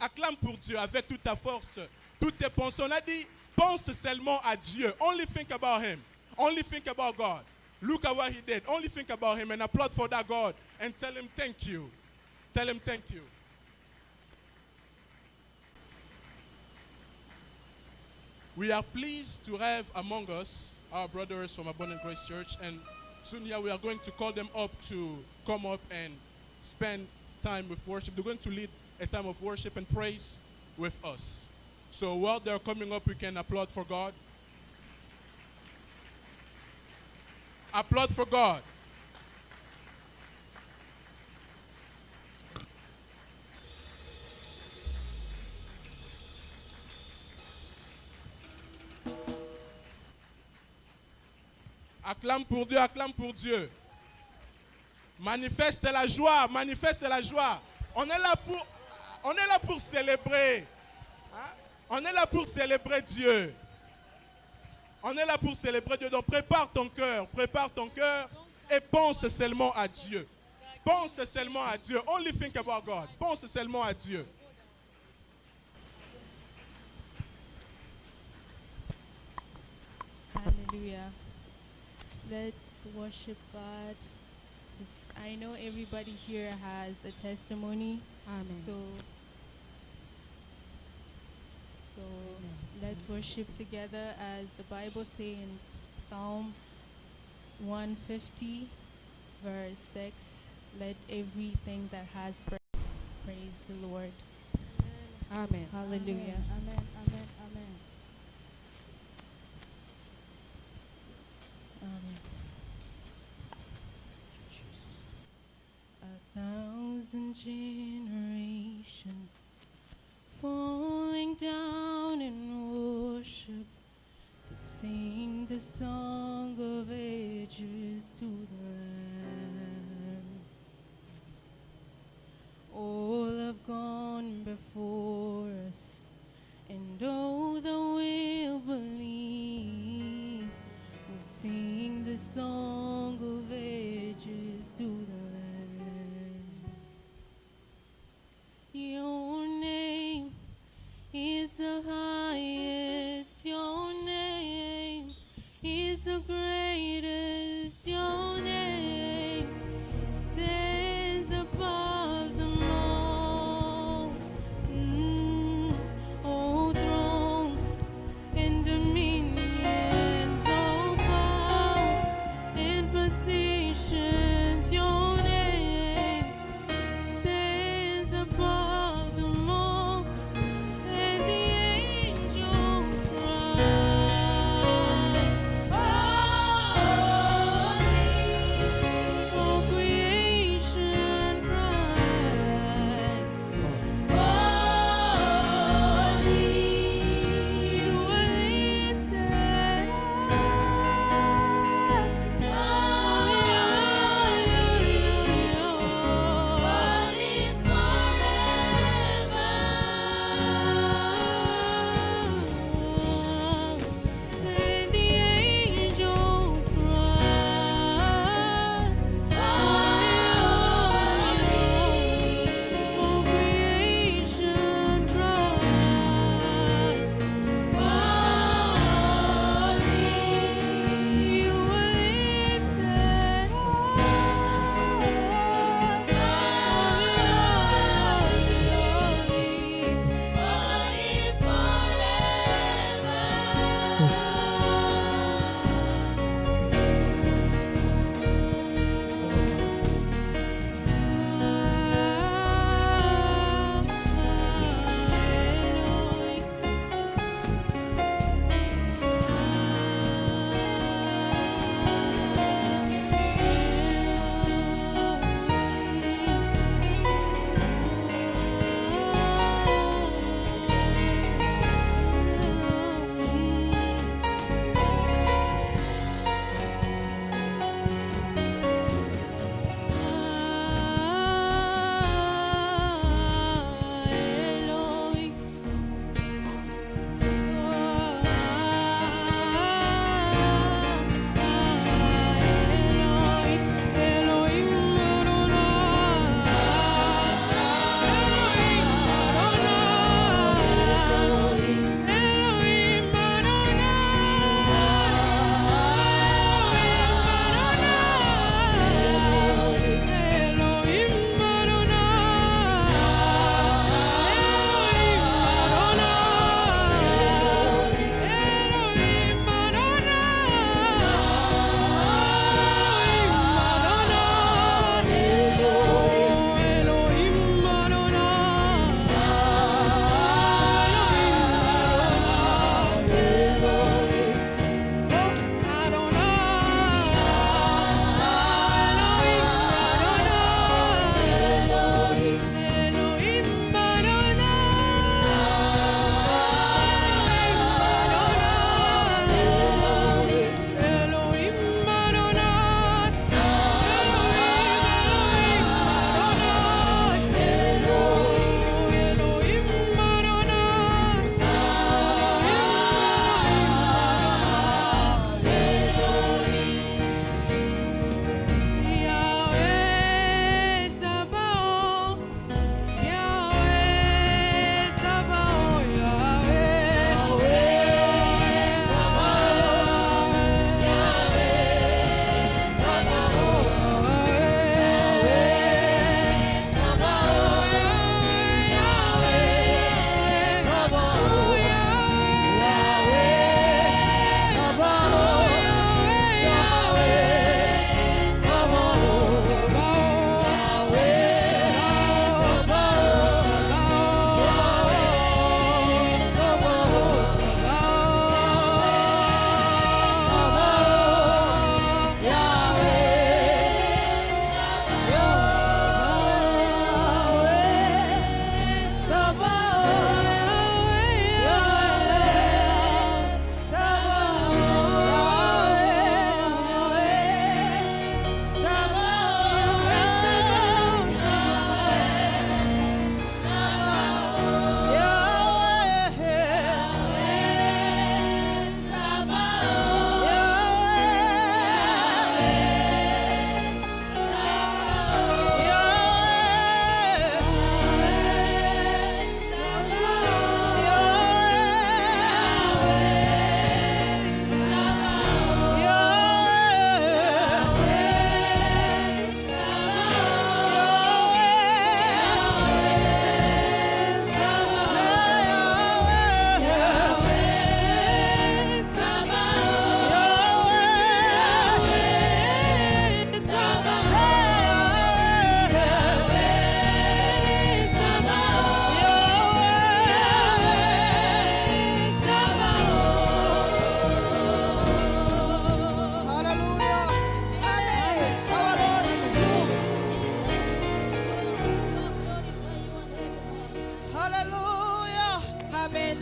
Acclame pour Dieu avec toute ta force, toutes tes pensées. On a dit, pense seulement à Dieu. Only think about Him. Only think about God. Look at what He did. Only think about Him and applaud for that God and tell Him thank you. Tell Him thank you. We are pleased to have among us our brothers from Abundant Grace Church, and soon here we are going to call them up to come up and spend time with worship. They're going to lead a time of worship and praise with us. So while they're coming up, we can applaud for God. Applaud for God. Acclame pour Dieu, acclame pour Dieu. Manifeste la joie, manifeste la joie. On est là pour célébrer. Hein? On est là pour célébrer Dieu. On est là pour célébrer Dieu. Donc prépare ton cœur et pense seulement à Dieu. Pense seulement à Dieu. Only think about God. Pense seulement à Dieu. Hallelujah. Let's worship God. I know everybody here has a testimony. Amen. So let's worship together as the Bible says in Psalm 150, verse 6. Let everything that has breath praise the Lord. Amen. Hallelujah. Amen. Amen. Amen. Amen. 1,000 generations falling down in worship to sing the song of ages to the Lamb. All have gone before us, and all that will believe will sing the song of ages to the Lamb. Your name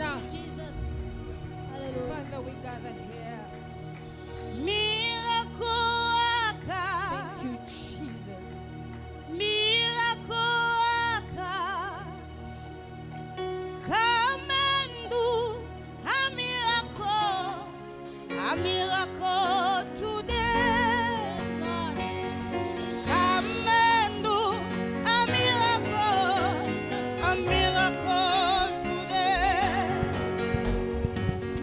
Amen. Jesus. Hallelujah. Father, we gather here. Miracle worker. Thank you, Jesus. Miracle worker. Come and do a miracle today. Come and do a miracle today.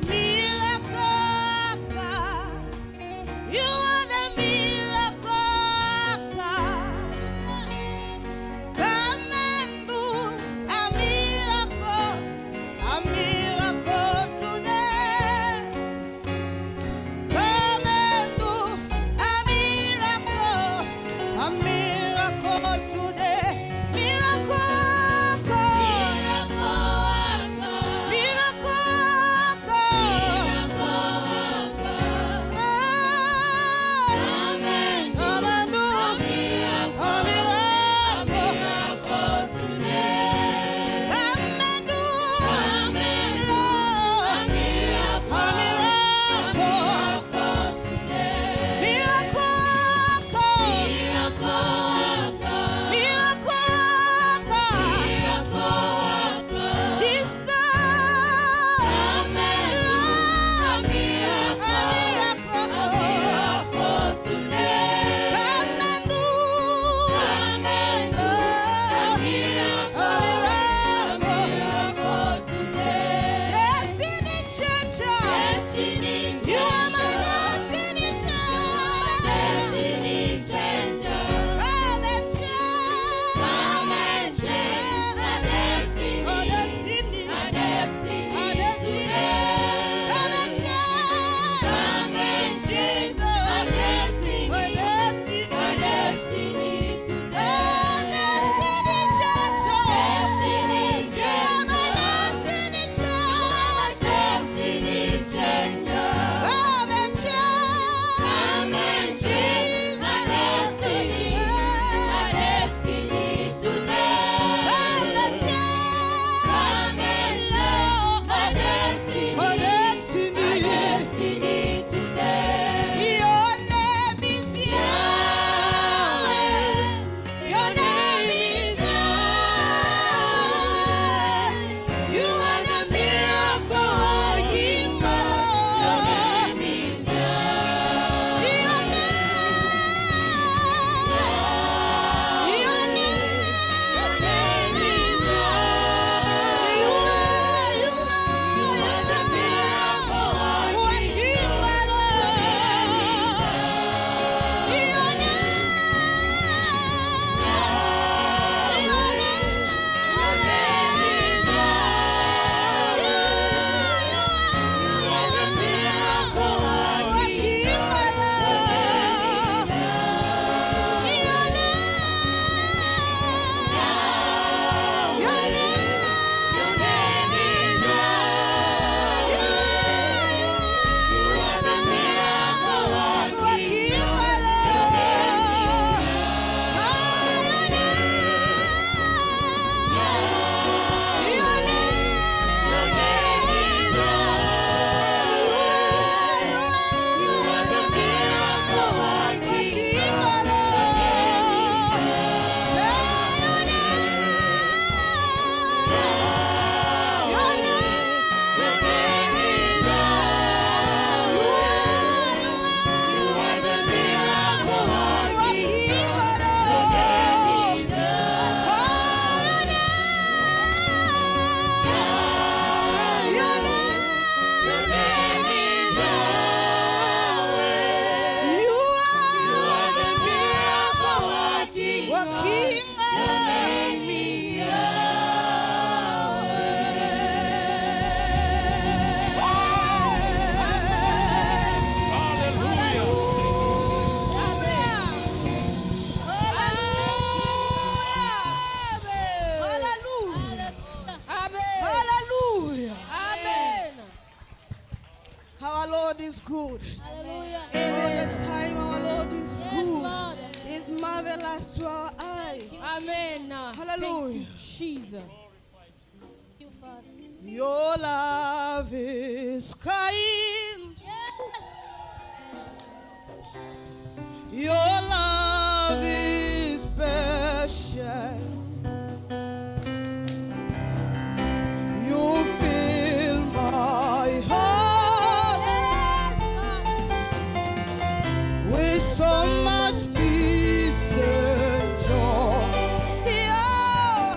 Miracle worker. You are the miracle worker. Come and do a miracle today. Come and do a miracle today. Miracle Our Lord is good. Hallelujah. All the time our Lord is Yes, good. Lord. He's marvelous to our eyes. Amen. Hallelujah. Thank you, Jesus. Thank you, Father. Your love is kind. Your love is patience. You fill my heart with so much peace and joy. You're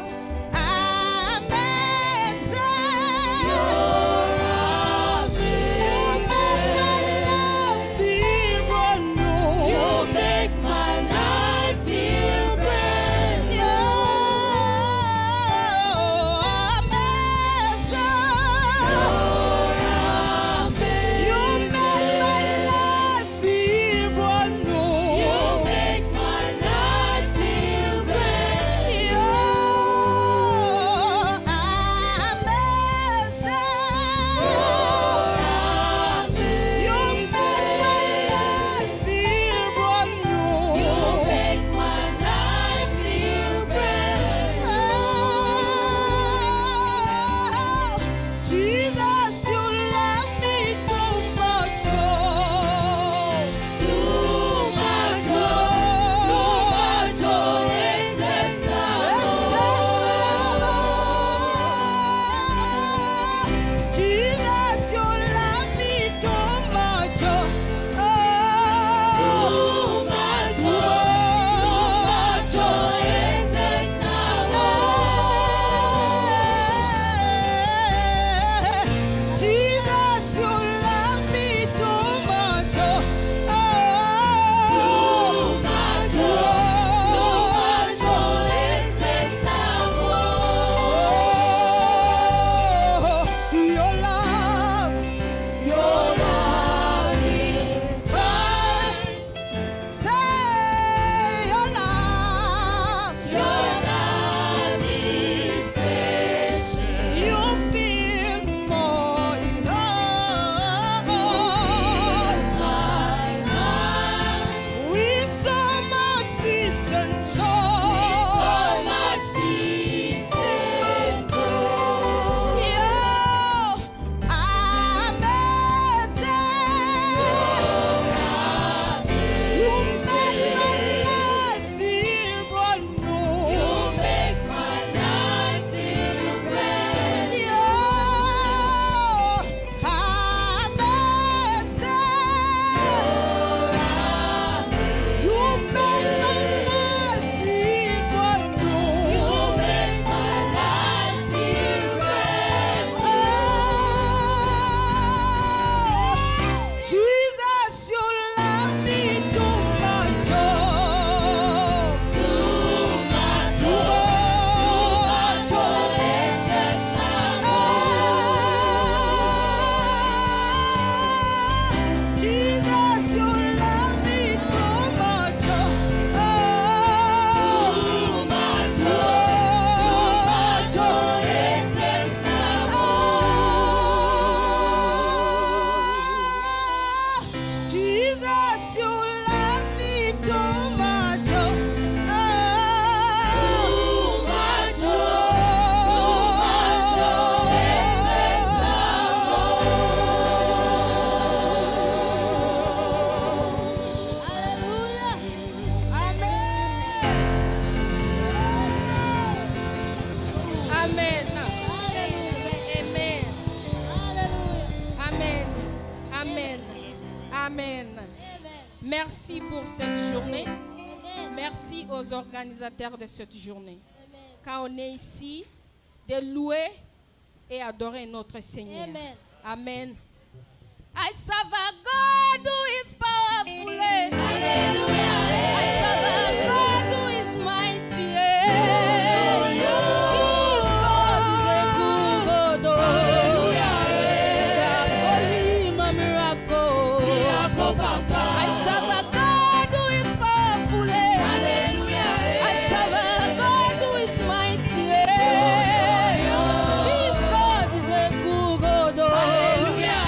amazing. You're amazing. You make my life feel brand new. You make my life feel brand new. You're amazing. You're amazing. You make my life feel brand new. You make my life feel brand new. You're amazing. You're amazing. You make my life feel brand new. You make my life feel brand new. Jesus, you love me too much, oh. Too much, oh. Too much, oh. Excess love, Jesus, you love me too much, oh. Too much, oh. Too much, oh. Excess love, Jesus, you love me too much, oh. Too much, oh. Too much, oh. Excess love, your love is kind. Say your love is patient. You feel my heart with so much peace and joy. Jesus, you love me too much, oh. Too much, oh. Excess love, Jesus, you love me too much, oh. Too much, oh. Excess love, Jesus, you love me too much, oh. Too much, oh. Excess love, hallelujah, amen, amen, amen, amen. Merci pour cette journée. Merci aux organisateurs de cette journée. Quand on est ici, de louer et adorer notre Seigneur. Amen. I serve a God who is powerful. Hallelujah. I serve a God who is mighty. This God is a good God. Hallelujah. My miracle. Papa. I serve a God who is powerful. Hallelujah. I serve a God who is mighty. This God is a good God. Hallelujah.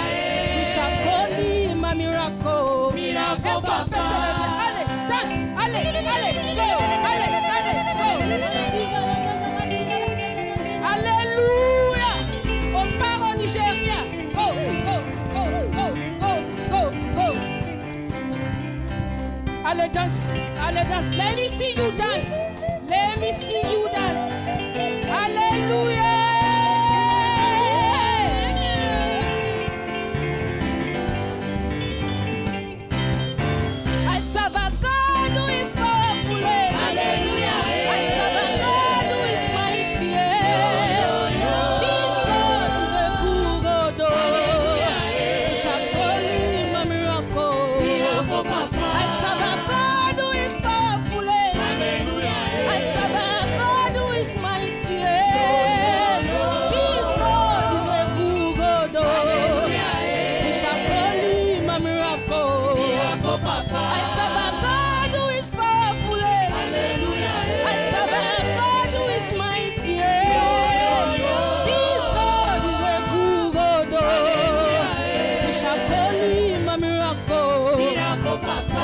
My miracle. Est-ce qu'on peut célébrer? Allez. you dance. Let me see you dance. Hallelujah. I serve a God who is powerful. Hallelujah. I serve a God who is mighty. This God is a good God. Hallelujah. Shall call him a miracle. Miracle Papa. I serve a God who is powerful. Hallelujah. I serve a God who is mighty. This God is a good God. Hallelujah. We shall call him a miracle. Miracle Papa. I serve a God who is powerful. Hallelujah. I serve a God who is mighty. This God is a good God. Hallelujah. We shall call him a miracle. Miracle Papa. Oh,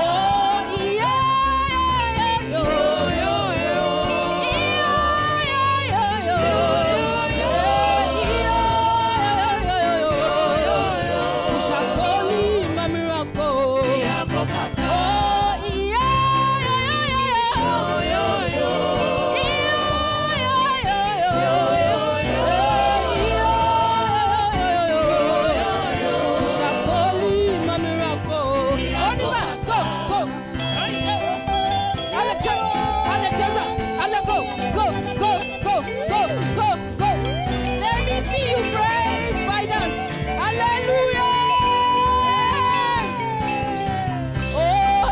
yeah, yo, yo, yo. We shall call him a miracle. Miracle Papa. Oh, we shall call him a miracle. On y va, go, go. Allez, Chesa, allez, go, go, go, go, go, go, go. Let me see you praise by dance. Hallelujah. Oh,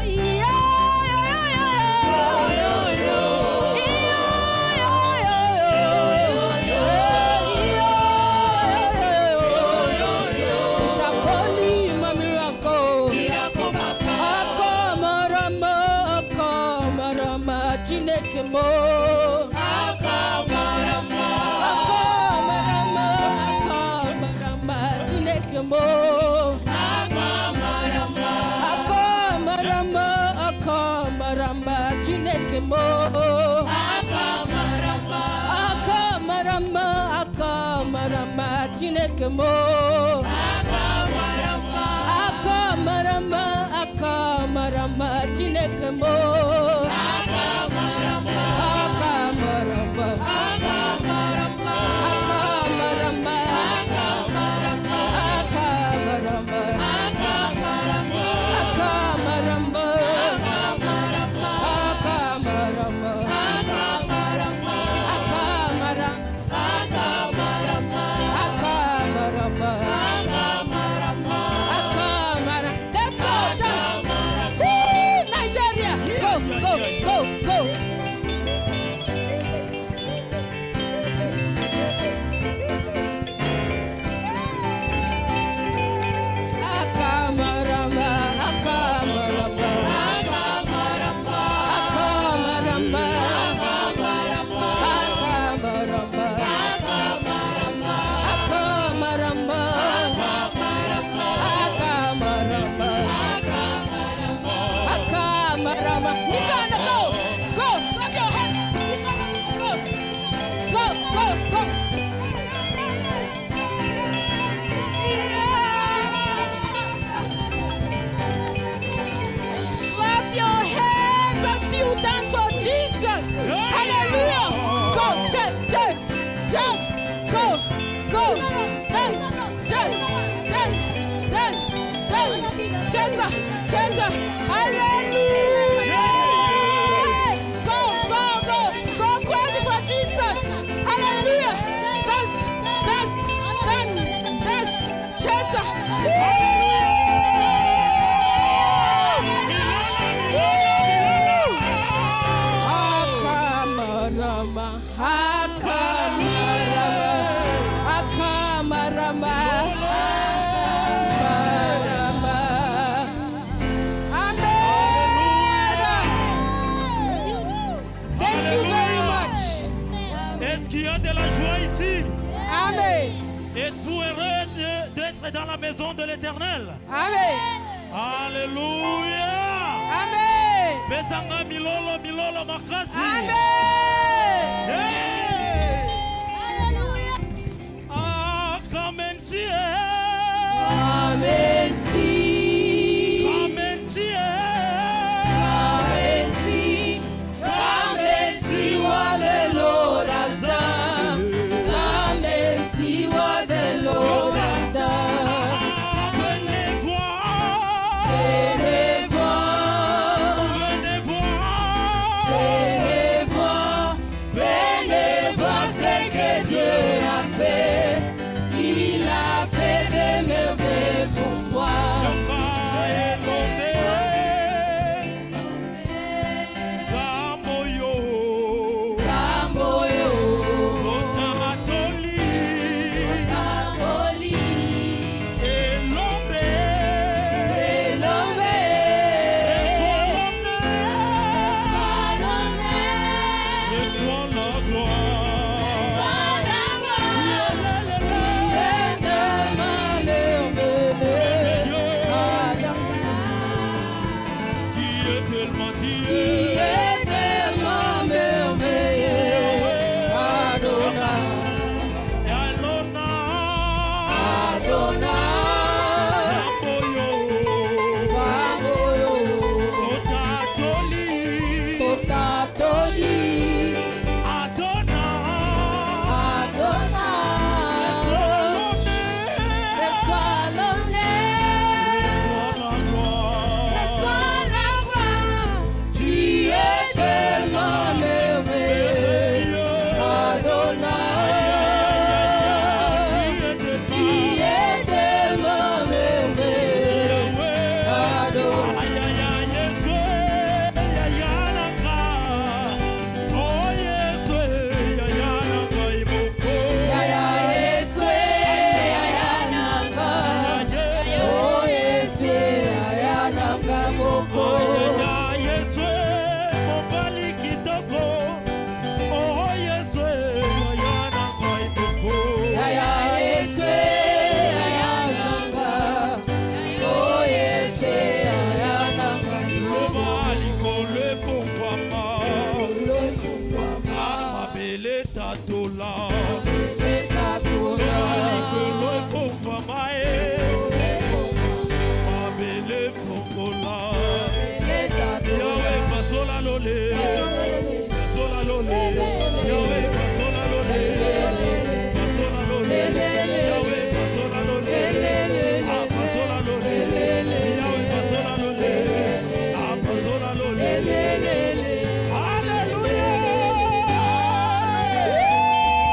we shall call him a miracle. Miracle Papa. Akamarama, Chineke mo. Akamarama, Chineke mo. Akamarama, Chineke mo. Akamarama, Chineke mo. Akamarama, Chineke mo. Let's go, dance. Woo, Nigeria. Go, go, go, go. Akamarama, Akamarama, Akamarama, Akamarama, Akamarama, Akamarama, Akamarama, Akamarama, Akamarama. Nikana, go, go, clap your hands. Nikana, go, go, go, go. Clap your hands as you dance for Jesus. Hallelujah. Go, jump, jump, jump. Go, go. Dance, dance, dance, dance, dance. Chesa, Chesa. Hallelujah. Go, go, go. Go crazy for Jesus. Hallelujah. Dance, dance, dance, dance. Chesa. Akamarama, Akamarama, Akamarama, Amen. Thank you very much. Est-ce qu'il y a de la joie ici? Amen. Êtes-vous heureux d'être dans la maison de l'Éternel? Amen. Alléluia. Amen. Pesanga milolo milolo makasi. Amen. Hey. Ah, amen si. Amen si. Amen si. Amen si. Letatola. Letatola. Likolo efongwa mae. Mabele fongola. Yahweh pasola lole. Pasola lole. Yahweh pasola lole. Pasola lole. Yahweh pasola lole. Ah pasola lole. Yahweh pasola lole. Ah pasola lole. Alléluia.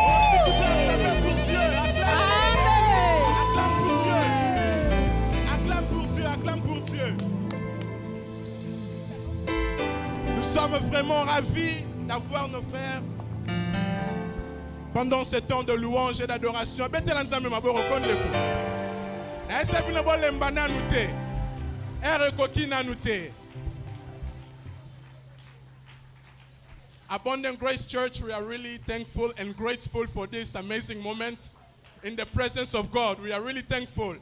Oh si tu peux acclamer pour Dieu, acclame pour Dieu. Acclame pour Dieu, acclame pour Dieu. Nous sommes vraiment ravis d'avoir nos frères pendant ce temps de louange et d'adoration. Abundant Grace Church, we are really thankful and grateful for this amazing moment in the presence of God. We are really thankful.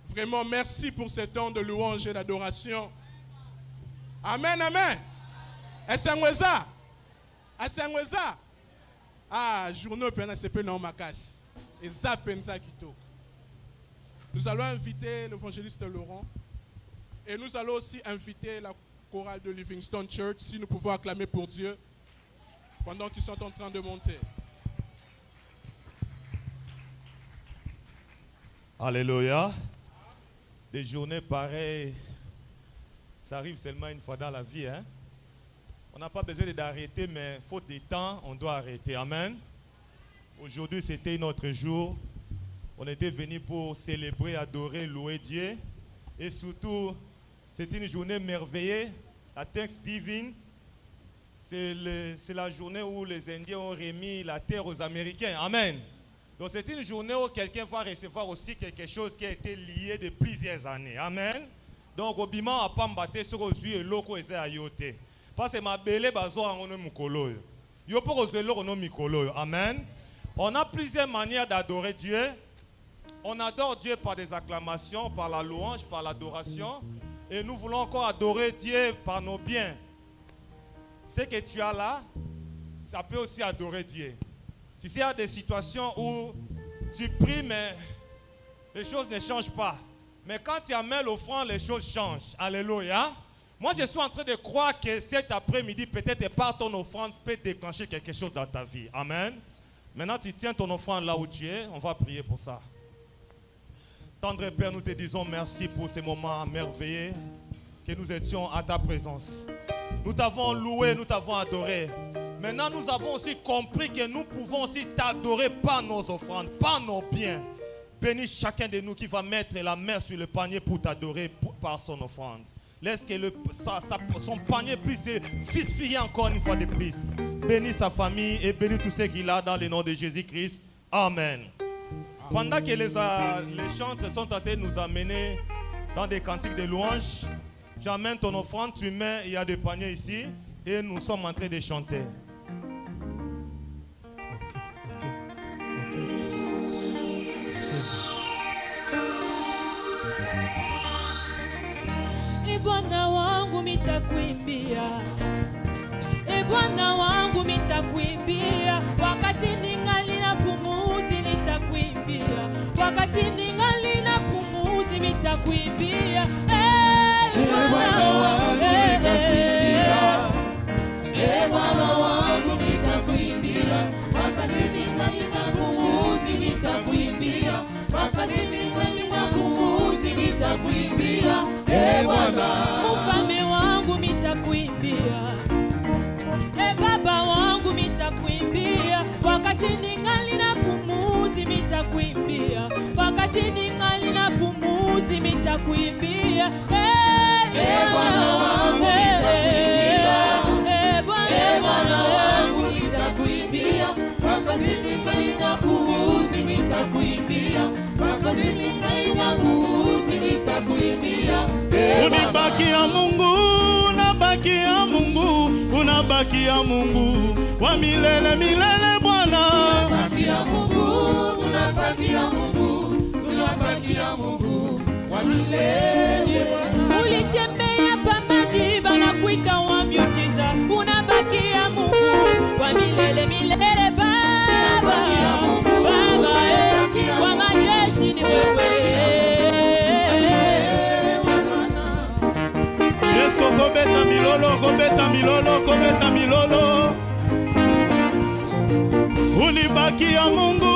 Vraiment, merci pour ce temps de louange et d'adoration. Amen, amen. Esangweza. Esangweza. Ah, journée pena c'est pas non makas. Et ça pensa kito. Nous allons inviter l'évangéliste Laurent et nous allons aussi inviter la chorale de Livingstone Church si nous pouvons acclamer pour Dieu pendant qu'ils sont en train de monter. Alléluia. Des journées pareilles, ça arrive seulement une fois dans la vie, hein? On n'a pas besoin d'arrêter, mais faute de temps, on doit arrêter. Amen. Aujourd'hui, c'était notre jour. On était venu pour célébrer, adorer, louer Dieu. Et surtout, c'est une journée merveilleuse. La Thanksgiving, c'est la journée où les Indiens ont remis la terre aux Américains. Amen. Donc c'est une journée où quelqu'un va recevoir aussi quelque chose qui a été lié de plusieurs années. Amen. Donc, au bima, à Pambate, sur aux yeux, loko et ayote. Parce que ma belle bazo en mukolo. Yo pour aux yeux, on mikolo. Amen. On a plusieurs manières d'adorer Dieu. On adore Dieu par des acclamations, par la louange, par l'adoration. Et nous voulons encore adorer Dieu par nos biens. Ce que tu as là, ça peut aussi adorer Dieu. Tu sais, il y a des situations où tu pries, mais les choses ne changent pas. Mais quand tu amènes l'offrande, les choses changent. Alléluia. Moi, je suis en train de croire que cet après-midi, peut-être par ton offrande, peut déclencher quelque chose dans ta vie. Amen. Maintenant, tu tiens ton offrande là où tu es. On va prier pour ça. Tendre Père, nous te disons merci pour ces moments merveilleux que nous étions à ta présence. Nous t'avons loué, nous t'avons adoré. Maintenant, nous avons aussi compris que nous pouvons aussi t'adorer par nos offrandes, par nos biens. Bénis chacun de nous qui va mettre la main sur le panier pour t'adorer par son offrande. Laisse que son panier puisse fusiller encore une fois de plus. Bénis sa famille et bénis tout ce qu'il a dans le nom de Jésus-Christ. Amen. Pendant que les chantres sont en train de nous amener dans des cantiques de louange, tu amènes ton offrande, tu mets, il y a des paniers ici, et nous sommes en train de chanter. Bwana wangu mitakuimbia, Bwana wangu mitakuimbia, wakati ningali na pumuzi nitakuimbia, wakati ningali na pumuzi nitakuimbia. Bwana wangu mitakuimbia, Bwana wangu mitakuimbia, wakati ningali na pumuzi nitakuimbia, wakati ningali na pumuzi nitakuimbia. Mfalme wangu mitakuimbia, Baba wangu mitakuimbia, wakati ningali na pumuzi mitakuimbia, wakati ningali na pumuzi mitakuimbia. Bwana wangu mitakuimbia, Bwana wangu mitakuimbia, wakati ningali na pumuzi mitakuimbia, wakati ningali na pumuzi nitakuimbia. Unibakia Mungu, unabakia Mungu, unabakia Mungu wa milele milele Bwana. Unabakia Mungu, unabakia Mungu, unabakia Mungu wa milele Bwana. Ulitembea pa maji banakuita wa miujiza, unabakia Mungu wa milele milele Baba. milolo, kobeta milolo. Ulibakia Mungu,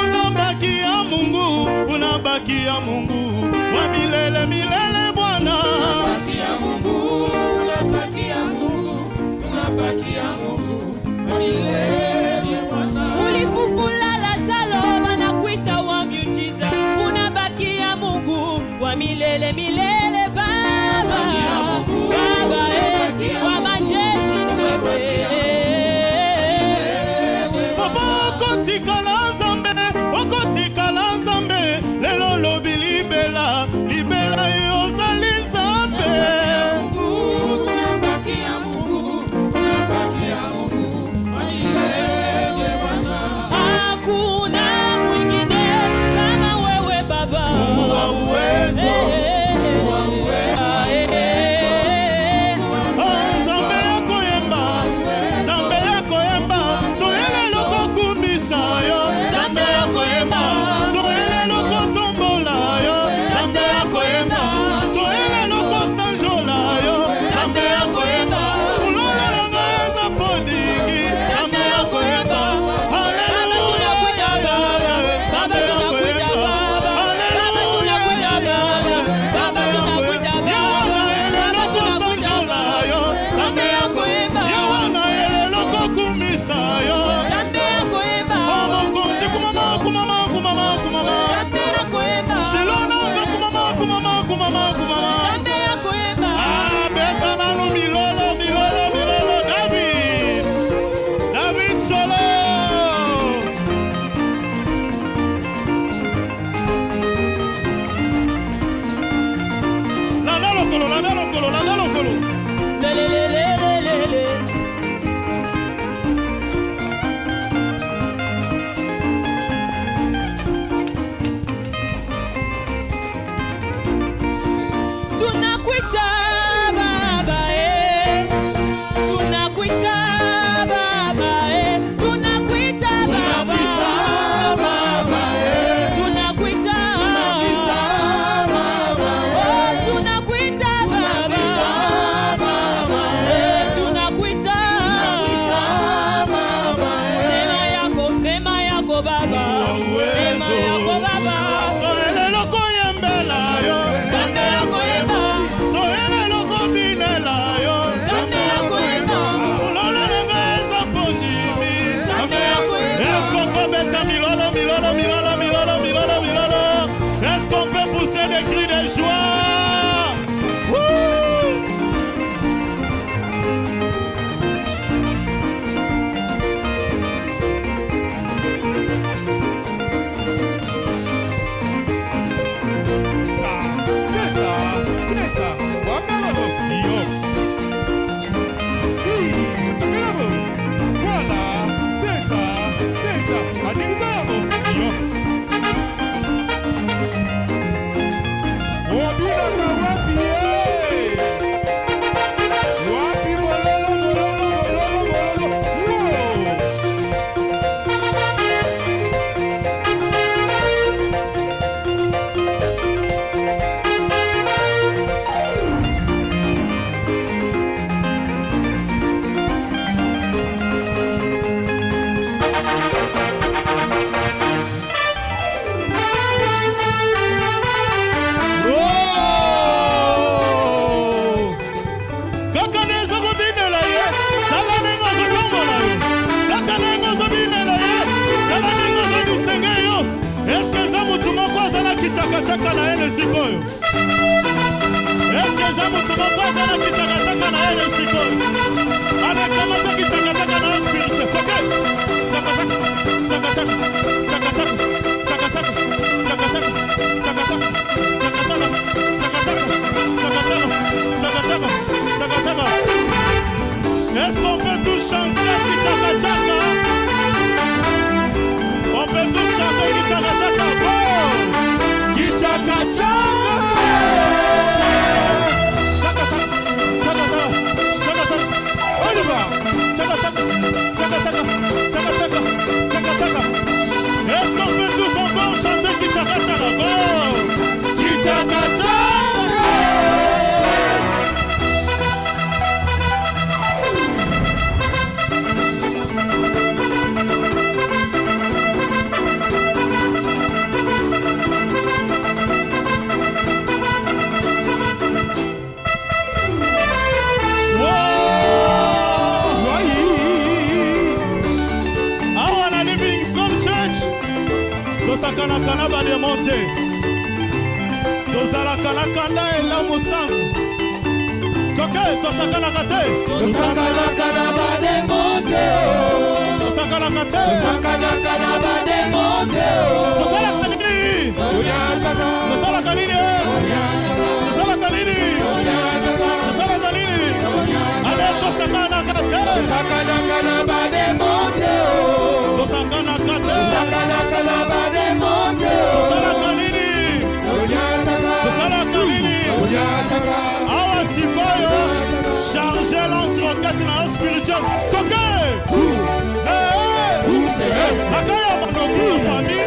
unabakia Mungu, unabakia Mungu wa milele milele Bwana. Unabakia Mungu, unabakia Mungu, unabakia Mungu wa milele Bwana. Ulifufula Lazaro banakuita wa miujiza, unabakia Mungu wa milele milele Baba. Baba wa majeshi ni wewe. Okotikala Nzambe, lelo lobi libela, libela yozali Nzambe. Tunabakia Mungu, tunabakia Mungu wa milele Bwana. Hakuna mwingine kama wewe Baba. Mungu wa uwezo, Mungu wa uwezo. Nzambe yako yemba, Nzambe yako yemba, toyele loko kumisa yo. tosakana kana bademonte tozalaka na kanda elamu santu toke tosakanaka te tosakanaka na bademonte tosakanaka te tosakanaka na bademonte tosalaka nini tosalaka nini tosalaka nini tosalaka nini ale tosakanaka te tosakanaka na bademonte tosakanaka te tosakanaka na bademonte tosalaka nini tosalaka nini awa sikoyo charge lance-roquette na yo spirituel toke nakaya bandoki yo famille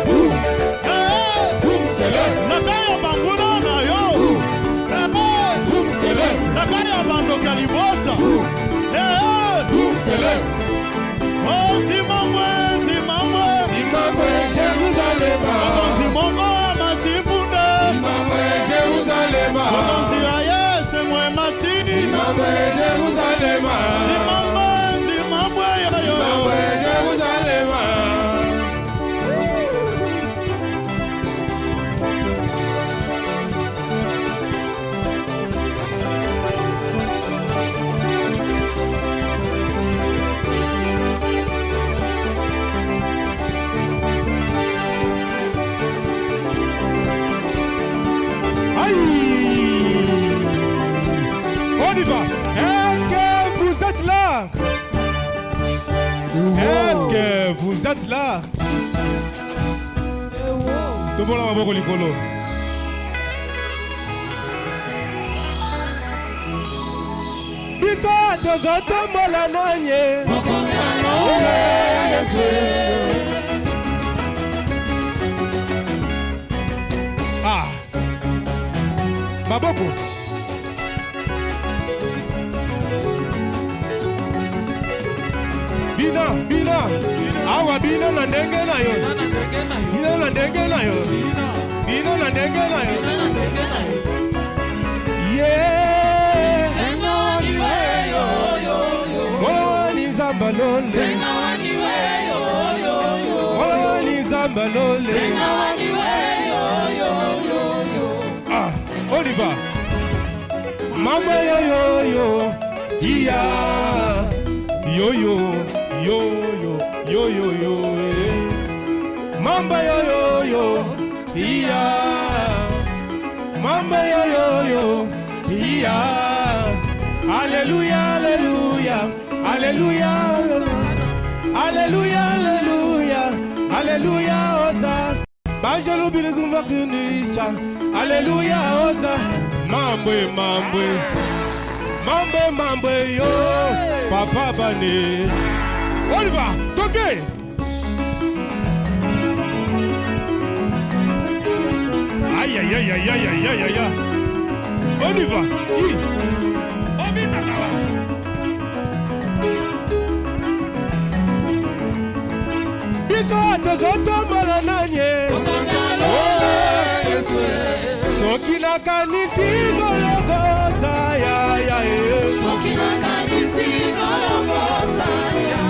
nakaya banguna na yo nakaya bandoki ya libota zimambwe Zimbabwe Jérusalem mokonzi mongo masimbunde Zimbabwe Jérusalem mokonzi ayese mwemati Zimbabwe Jérusalem Zimbabwe yoyo Zimbabwe Jérusalem On y va. Est-ce que vous êtes là? Est-ce que vous êtes là? Tobola maboko likolo. Biso tozotombola nanye. Ah. Maboko. Bina, awa bina na ndenge na yo. Bina na ndenge na yo. Bina na ndenge na yo. Yeah. Senga waniwe yo yo yo. Wani zambalole. Senga waniwe yo yo yo. Wani zambalole. Senga waniwe yo yo yo yo. Ah, on y va. Mama yo yo yo. Tia. Yo yo. Yo yo yo yo yo Mamba yo yo yo Tia Mamba yo yo yo Tia Alléluia Alléluia Alléluia Alléluia Alléluia Alléluia Oza Banjalo bilugumba kunisha Alléluia Oza Mambwe Mambwe Mambwe Mambwe yo Papa Bane. On y va, toquez. Aïe, aïe, aïe, aïe, aïe, aïe, aïe, aïe. On y va. Biso tozotombola nanye. Soki nakanisi gologota ya ya Soki nakanisi gologota ya ya.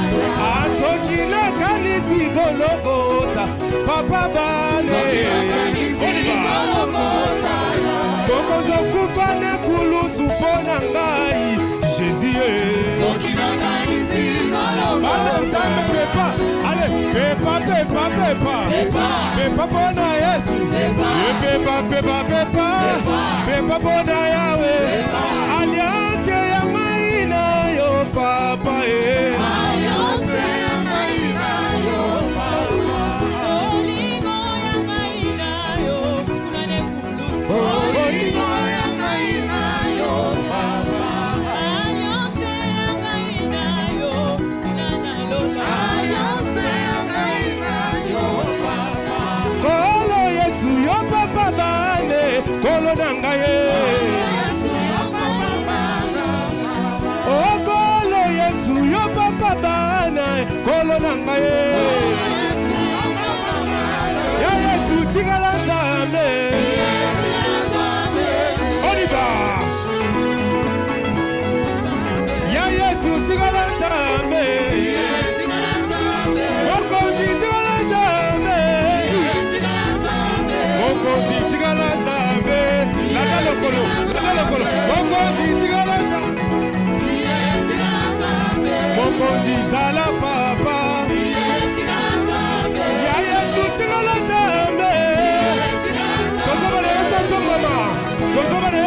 Soki nakanisi gologota papa bane. Soki nakanisi gologota ya ya. Tokozokufa nekulusu mpo na ngai Jésus. Soki nakanisi gologota ya ya. Pepa, allez, pepa, pepa, pepa. Pepa mpo na Yesu. Pepa, pepa, pepa. Pepa mpo na Yahweh. Alliance ya maina yo papa eh. Alliance ya maina yo papa. Olingo ya maina yo kunane kulusu. Olingo ya maina yo papa. Alliance ya maina yo kunana lola. Alliance ya maina yo papa. Kolo Yesu yo papa bane. Kolo na ngai Kolo Yesu yo papa bana Kolo na ngai Ya Yesu tingala Nzambe. On y va. Ya Yesu tingala Nzambe. Mokonzi tingala Nzambe.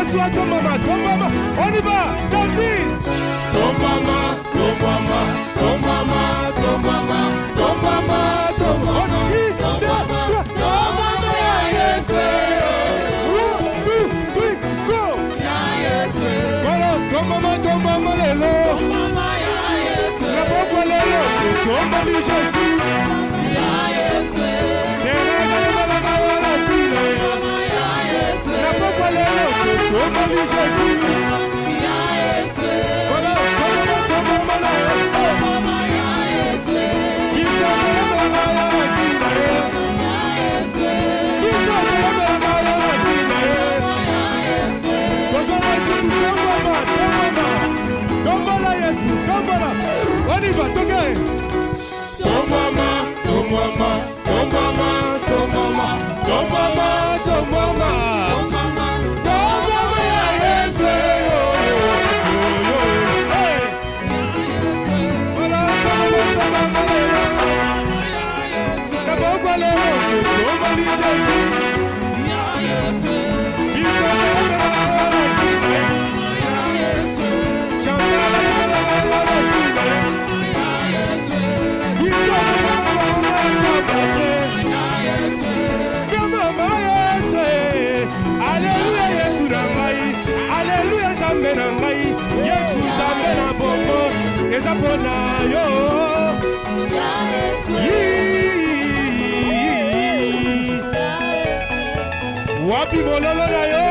Yesu a ton maman, ton maman. On y va, David. Ton maman, ton maman, ton maman, ton maman, ton maman, ton maman, ton maman, ton maman, ya Yesu. 1, 2, 3, go. Ya Yesu. Voilà, ton maman, lelo. Ton maman, ya Yesu. La papa lelo, ton maman Jésus. Ya Yesu. Teresa le maman la tine. Ya Yesu. La papa lelo, ton maman Jésus. Ya Yesu. Voilà, ton maman lelo. Ton maman, ya Yesu. Il s'appelle la maman la tine. Ya Yesu. Il s'appelle la maman la tine. Ya Yesu. Tozala Yesu, ton maman. Tombola Yesu, tombola. On y va, toke. Ton maman, ton maman, ton maman, ton maman, ton maman, ton maman, ton maman, ton maman, ya Yesu. Hey. Voilà, ton maman, la bonne lelo, tombola Jésus. Ya Yesu. Il s'appelle la maman la tine. Ya Yesu. Chantal la maman la tine. Ya Yesu. Il s'appelle la maman la tine. Ya Yesu. Mama Yesu. Alléluia Yesu nangai. Alléluia Zambe nangai. Yesu Zambe na bombo. Eza pona yo. Ya Yesu. Wapi bololo na yo.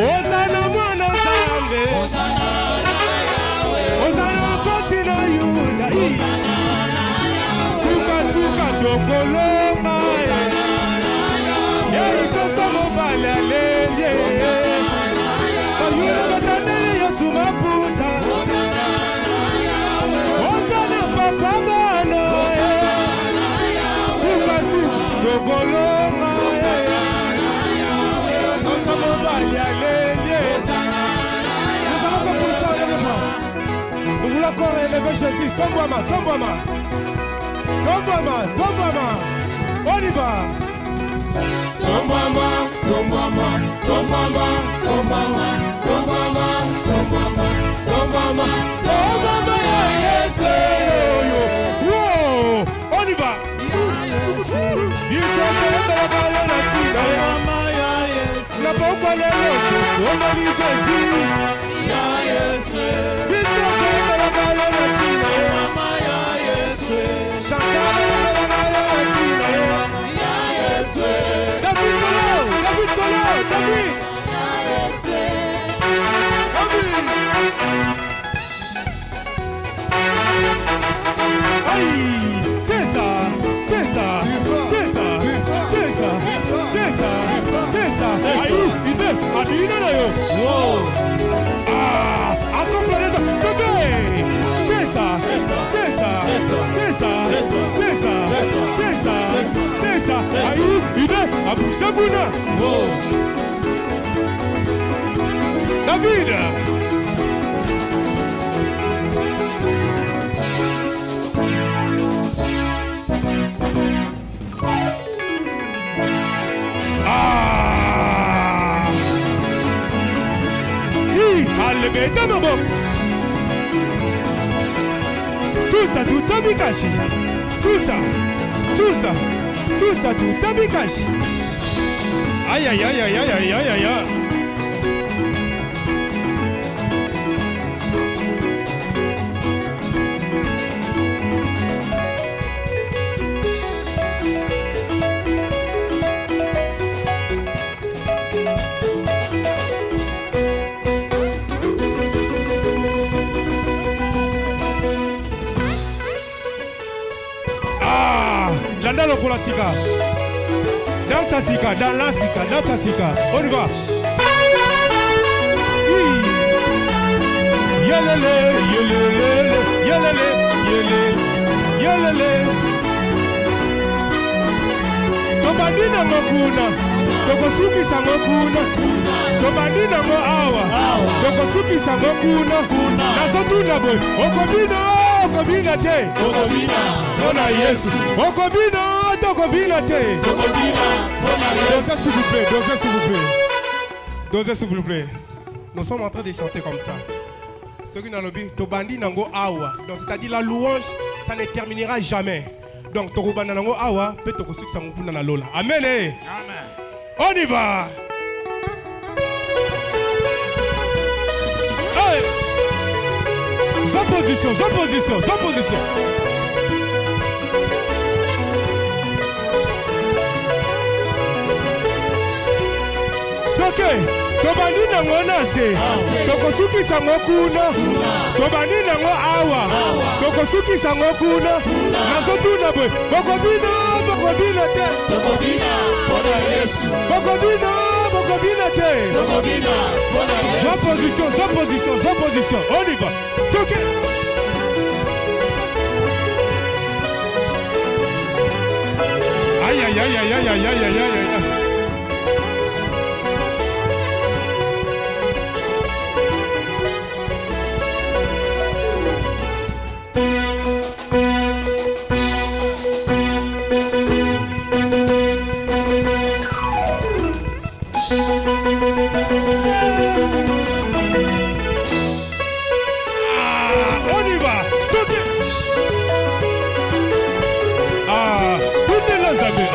Ozana mwana Zambe. Ozana na Yahweh. Ozana kosi na Yuda. Suka suka tokoloma. Yeri soso mobile alele. Oyuna batandele Yesu maputa. Ozana papa bana. Suka suka tokoloma. Soso mobile alele. Nous allons commencer à l'éléphant. Nous voulons encore élever Jésus. Tombe-moi. On y va. Ton maman, ton maman, ton maman, ton maman, ton maman, ton maman, ton maman, ton maman, ya Yesu. Wow. On y va. Il s'appelle la tine. Maman, ya Yesu. La bonne lelo, tombe Jésus. Ya Yesu. Il s'appelle la tine. Maman, ya Yesu. Chantal la tine. Ya Yesu. David Solo. Ya Yesu. Aïe, César. Aïe, il veut, Adina na yo. Wow. Ah, encore plus de ça. César. Aïe, il veut, Aboussabuna. Wow. David. Alebeta mabo. Tuta bikashi. Tuta bikashi. Aïe. Landa lokola sika. Dans sa sika. On y va. Yelele. Tobandi nango kuna. Tokosukisa ngo kuna. Tobandi nango awa. Tokosukisa ngo kuna. Nazotuna boy. Okobina te. Ona Yesu. Okobina tokobina te. Dosez s'il vous plaît, dosez s'il vous plaît. Dosez s'il vous plaît. Nous sommes en train de chanter comme ça. Ce qui n'a lobby, tobandi nango awa. Donc c'est-à-dire la louange, ça ne terminera jamais. Donc tokobanda nango awa, peut tokosuk sangupuna na lola. Amen. Amen. On y va. Allez. Sans position, sans position, sans position. Ok, tobandi nango nase, tokosuki sango kuna, tobandi nango awa, tokosuki sango kuna, nasotuna boy, bokobina te, bokobina te, sans position, on y va, ok. Aïe.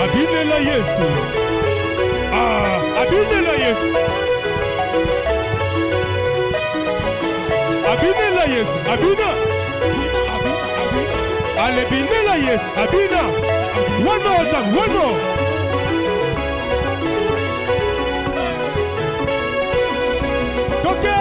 Abinela Yesu. Abinela Yesu. Abinela Yesu. Abina. Allez, binela Yesu. Abina. One more time. One more. Okay.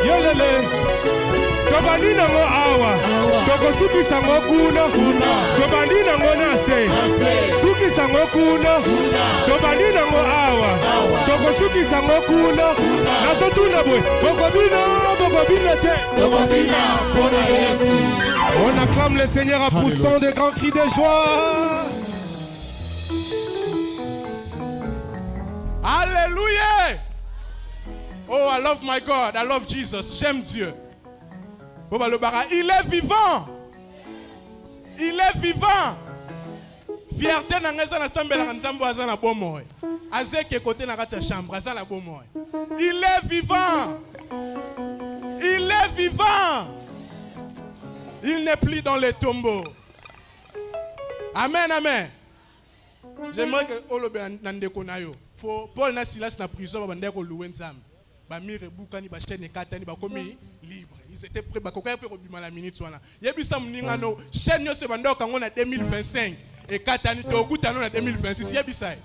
Yolele. Tobandi nango awa. Tokosuki sango kuna. Tobandi nango nase. Suki sango kuna. Tobandi nango awa. Tokosuki sango kuna. Nasotuna boy. Bokobina te. On acclame le Seigneur en poussant des grands cris de joie. Alléluia. Oh, I love my God. I love Jesus. J'aime Dieu. Il est vivant. Il est vivant. Fierté na ngeza na sambela na nzambo azana bomoy. Azeke côté na kati ya chambre azana bomoy. Il est vivant. Il est vivant. Il n'est plus dans les tombeaux. Amen, amen. J'aimerais que Olobe Nandeko Nayo. Paul na Silas na prison ba ndeko louer nzambe. Ba mire bukani ba chaîne katani ba komi libre. Ils étaient prêts ba koka pe robima la minute wana. Yebisa muninga no chaîne yo se bando kango na 2025 et katani to kutano na 2026. Yebisa.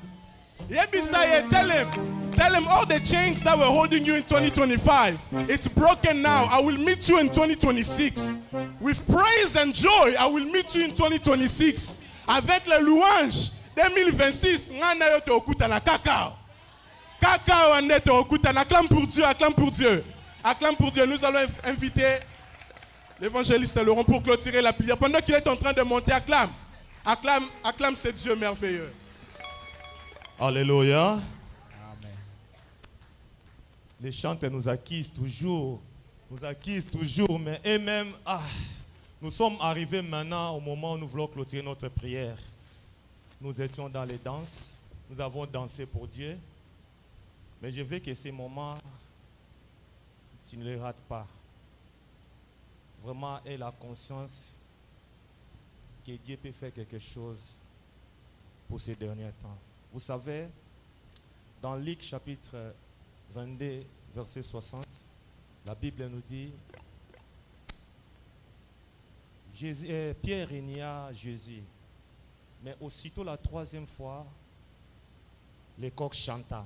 Tell him all the chains that were holding you in 2025. It's broken now. I will meet you in 2026. With praise and joy, I will meet you in 2026. Avec les louanges 2026, ngana yo to kutana kakao. Kakao ande to kutana. Acclame pour Dieu, acclame pour Dieu. Acclame pour Dieu. Nous allons inviter l'évangéliste Laurent pour clôturer la prière. Pendant qu'il est en train de monter, acclame. Acclame ce Dieu merveilleux. Alléluia. Amen. Les chants nous acquisent toujours. Mais et même, nous sommes arrivés maintenant au moment où nous voulons clôturer notre prière. Nous étions dans les danses. Nous avons dansé pour Dieu. Mais je veux que ces moments, tu ne les rates pas. Vraiment, aie la conscience que Dieu peut faire quelque chose pour ces derniers temps. Vous savez, dans Luc chapitre 22, verset 60, la Bible nous dit, Pierre renia Jésus, mais aussitôt la troisième fois, les coqs chantaient.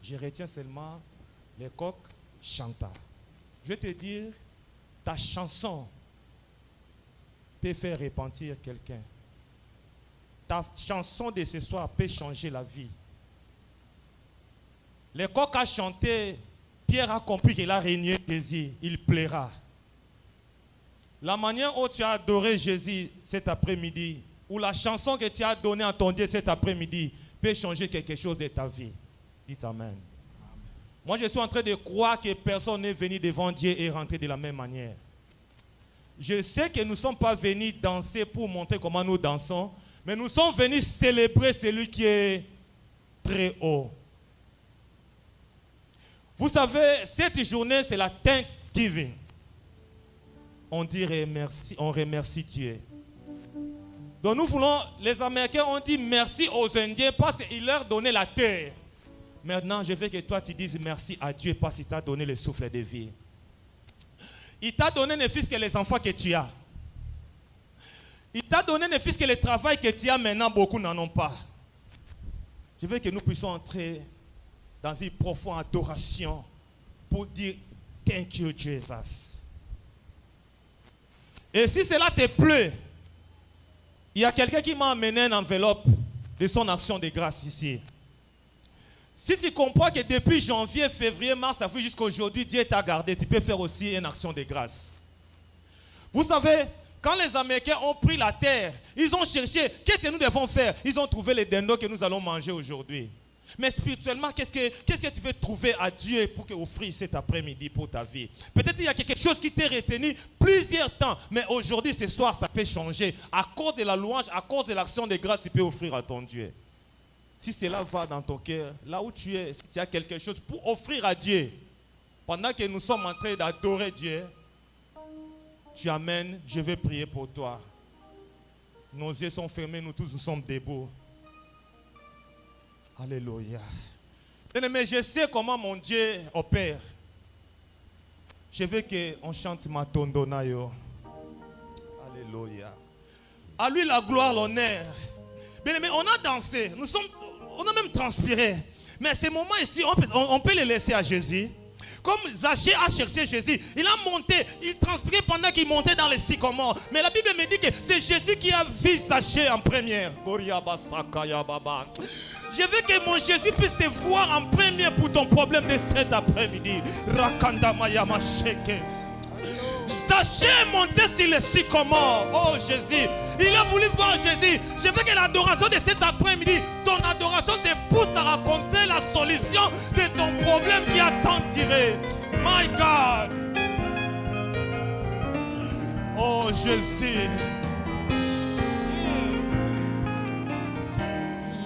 Je retiens seulement les coqs chantaient. Je vais te dire, ta chanson peut faire repentir quelqu'un. Ta chanson de ce soir peut changer la vie. Les coqs a chanté Pierre a compris qu'il a régné Jésus, il plaira. La manière dont tu as adoré Jésus cet après-midi, ou la chanson que tu as donnée à ton Dieu cet après-midi, peut changer quelque chose de ta vie. Dites Amen. Moi, je suis en train de croire que personne n'est venu devant Dieu et rentré de la même manière. Je sais que nous ne sommes pas venus danser pour montrer comment nous dansons, mais nous sommes venus célébrer celui qui est très haut. Vous savez, cette journée, c'est la Thanksgiving. On dit remercie, on remercie Dieu. Donc nous voulons, les Américains ont dit merci aux Indiens parce qu'ils leur donnaient la terre. Maintenant, je veux que toi tu dises merci à Dieu parce qu'il t'a donné le souffle de vie. Il t'a donné ne fût-ce que les enfants que tu as. Il t'a donné ne fût-ce que le travail que tu as maintenant, beaucoup n'en ont pas. Je veux que nous puissions entrer dans une profonde adoration pour dire thank you Jesus. Et si cela te plaît, il y a quelqu'un qui m'a amené une enveloppe de son action de grâce ici. Si tu comprends que depuis janvier, février, mars, avril jusqu'à aujourd'hui, Dieu t'a gardé, tu peux faire aussi une action de grâce. Vous savez, quand les Américains ont pris la terre, ils ont cherché, qu'est-ce que nous devons faire? Ils ont trouvé les dindons que nous allons manger aujourd'hui. Mais spirituellement, qu'est-ce que tu veux trouver à Dieu pour offrir cet après-midi pour ta vie? Peut-être qu'il y a quelque chose qui t'est retenu plusieurs temps, mais aujourd'hui, ce soir, ça peut changer. À cause de la louange, à cause de l'action de grâce, tu peux offrir à ton Dieu. Si cela va dans ton cœur, là où tu es, si tu as quelque chose pour offrir à Dieu, pendant que nous sommes en train d'adorer Dieu, tu amènes, je vais prier pour toi. Nos yeux sont fermés, nous tous nous sommes debout. Alléluia. Mais je sais comment mon Dieu opère. Je veux qu'on chante Matondonayo. Alléluia. À lui la gloire, l'honneur. Bien aimé, on a dansé, on a même transpiré. Mais ces moments ici, on peut les laisser à Jésus. Comme Zachée a cherché Jésus, il a monté, il transpirait pendant qu'il montait dans les sycomores. Mais la Bible me dit que c'est Jésus qui a vu Zachée en première. Je veux que mon Jésus puisse te voir en première pour ton problème de cet après-midi. Zachée est monté sur les sycomores. Oh Jésus, il a voulu voir Jésus. Je veux que l'adoration de cet après-midi, ton adoration te pousse à raconter la solution de ton problème qui a tant tiré. My God. Oh Jésus.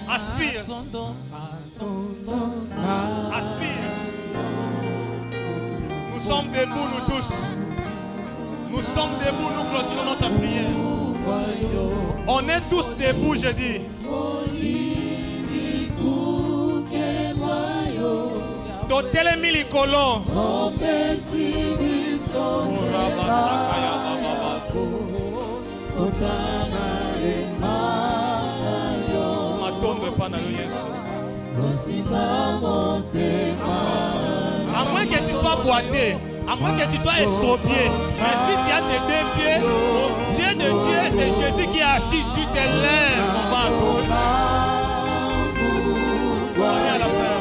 Aspire. Aspire. Nous sommes debout, nous tous. Nous sommes debout, nous clôturons notre prière. On est tous debout, je dis. Totele milikolo. Matondo pana yo Yesu. À moins que tu sois boité, à moins que tu sois estropié, mais si tu as tes deux pieds, au pied de Dieu, c'est Jésus qui est assis, tu te lèves, on va adorer. On est à la fin.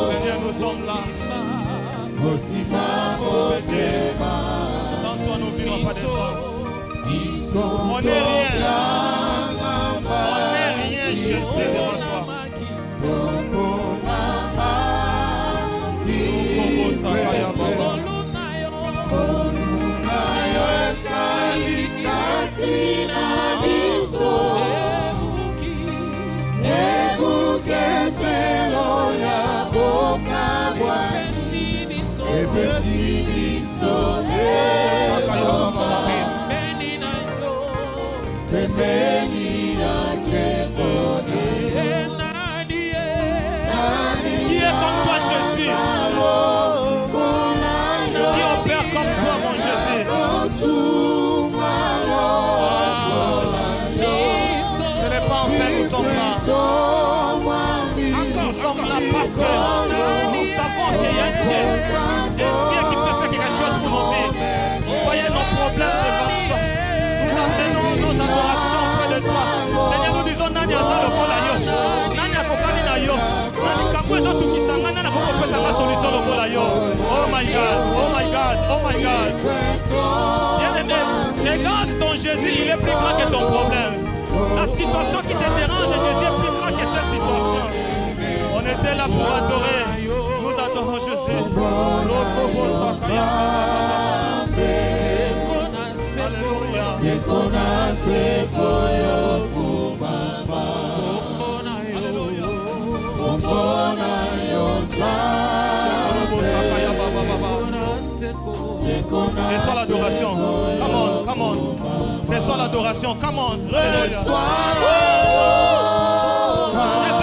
Seigneur, nous sommes là. Sans toi, nos vies n'ont pas de sens. On n'est rien. On n'est rien, Jésus, devant toi. Qui est comme toi, Jésus? Qui opère comme toi, mon Jésus? Ce n'est pas en fait, nous sommes là. Encore, nous sommes là. là parce que nous savons qu'il y a un Dieu qui peut faire quelque chose pour nos vies. Voyez nos problèmes devant toi. Nous amenons nos adorations auprès de toi. Seigneur, nous disons Nani Azalo Kolayo, Nani Akokani Nayo, Nani Kamwezo Tukisanga, Nani Akokopesa la solution au Kolayo. Oh my God, oh my God, oh my God. Bien-aimé, regarde ton Jésus, il est plus grand que ton problème. La situation qui te dérange, Jésus est plus grand que cette situation. On était là pour adorer. Nous adorons Jésus. Reçois l'adoration. Come on, come on. Reçois l'adoration. Come on. Je veux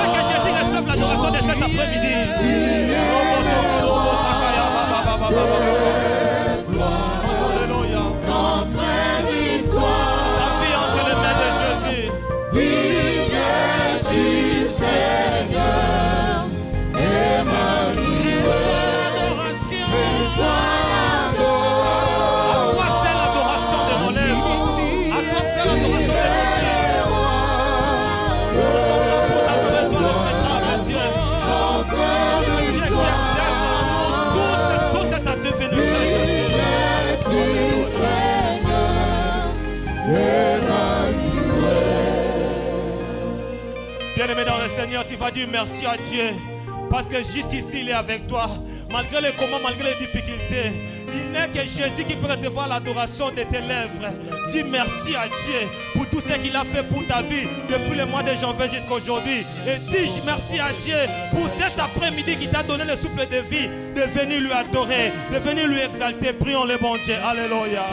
que Jésus reçoive l'adoration de cet après-midi. Alléluia. Notre victoire. La vie entre les mains de Jésus. Digne du Seigneur. Emmanuel. Reçois l'adoration. À toi c'est l'adoration de mon lèvre. À toi c'est l'adoration de mon Dieu. Nous sommes là pour t'adorer, toi le véritable Dieu. Le Dieu qui exerce en nous toute ta divinité. Bien-aimé dans le Seigneur, tu vas dire merci à Dieu. Parce que jusqu'ici, il est avec toi. Malgré les combats, malgré les difficultés, il n'est que Jésus qui peut recevoir l'adoration de tes lèvres. Dis merci à Dieu pour tout ce qu'il a fait pour ta vie depuis le mois de janvier jusqu'à aujourd'hui. Et dis merci à Dieu pour cet après-midi qui t'a donné le souffle de vie, de venir lui adorer, de venir lui exalter. Prions le bon Dieu. Alléluia.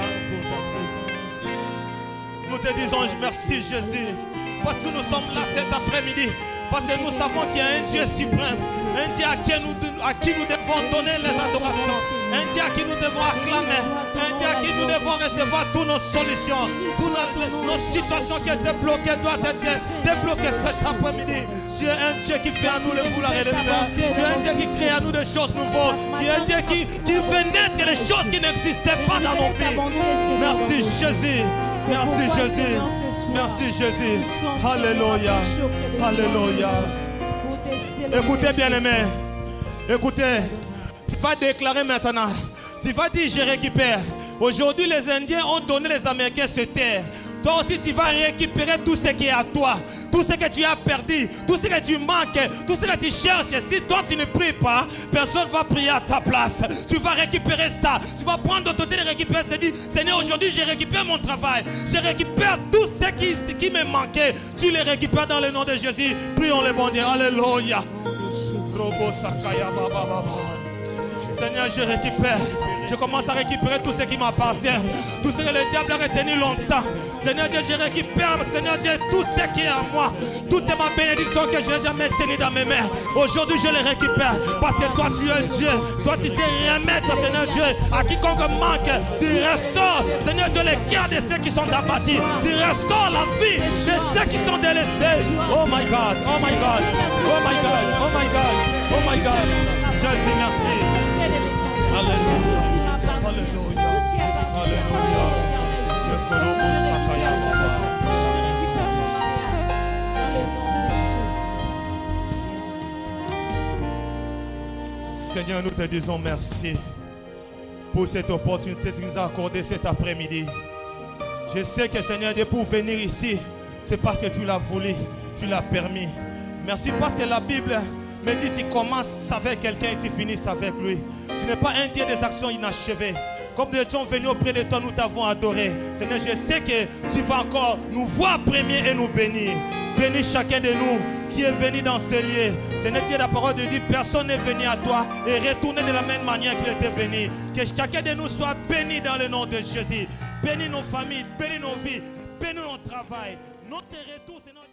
Nous te disons merci Jésus. Parce que nous sommes là cet après-midi. Parce que nous savons qu'il y a un Dieu suprême. Un Dieu à qui nous devons donner les adorations. Un Dieu à qui nous devons acclamer. Un Dieu à qui nous devons recevoir toutes nos solutions. Toutes nos situations qui étaient bloquées doivent être débloquées cet après-midi. Tu es un Dieu qui fait à nous le vouloir et le faire. Tu es un Dieu qui crée à nous des choses nouvelles. Tu es un Dieu qui fait naître les choses qui n'existaient pas dans nos vies. Merci Jésus. Merci Jésus. Merci Jésus. Alléluia. Alléluia. Écoutez bien-aimés. Écoutez. Tu vas déclarer maintenant. Tu vas dire je récupère. Aujourd'hui les Indiens ont donné les Américains cette terre. Toi aussi tu vas récupérer tout ce qui est à toi. Tout ce que tu as perdu. Tout ce que tu manques. Tout ce que tu cherches. Si toi tu ne pries pas, personne ne va prier à ta place. Tu vas récupérer ça. Tu vas prendre l'autorité de récupérer. Tu dis Seigneur aujourd'hui je récupère mon travail. Je récupère tout ce qui me manquait. Tu les récupères dans le nom de Jésus. Prions le bon Dieu. Alléluia. Seigneur, je récupère. Je commence à récupérer tout ce qui m'appartient. Tout ce que le diable a retenu longtemps. Seigneur Dieu, je récupère, Seigneur Dieu, tout ce qui est à moi. Toute ma bénédiction que je n'ai jamais tenue dans mes mains. Aujourd'hui, je les récupère. Parce que toi, tu es Dieu. Toi, tu sais remettre, Seigneur Dieu, à quiconque manque. Tu restaures, Seigneur Dieu, les cœurs de ceux qui sont abattus. Tu restaures la vie de ceux qui sont délaissés. Oh my God, oh my God, oh my God, oh my God, oh my God. Jésus, merci. Alléluia. Alléluia. Seigneur, nous te disons merci pour cette opportunité que tu nous as accordée cet après-midi. Je sais que Seigneur, pour venir ici, c'est parce que tu l'as voulu, tu l'as permis. Merci parce que la Bible me dit tu commences avec quelqu'un et tu finis avec lui. Tu n'es pas un Dieu des actions inachevées. Comme nous étions venus auprès de toi, nous t'avons adoré. Seigneur, je sais que tu vas encore nous voir premier et nous bénir. Bénis chacun de nous qui est venu dans ce lieu. Seigneur, Dieu, la parole de Dieu, personne n'est venu à toi et retourner de la même manière qu'il était venu. Que chacun de nous soit béni dans le nom de Jésus. Bénis nos familles, bénis nos vies, bénis notre travail. Notre retour, Seigneur.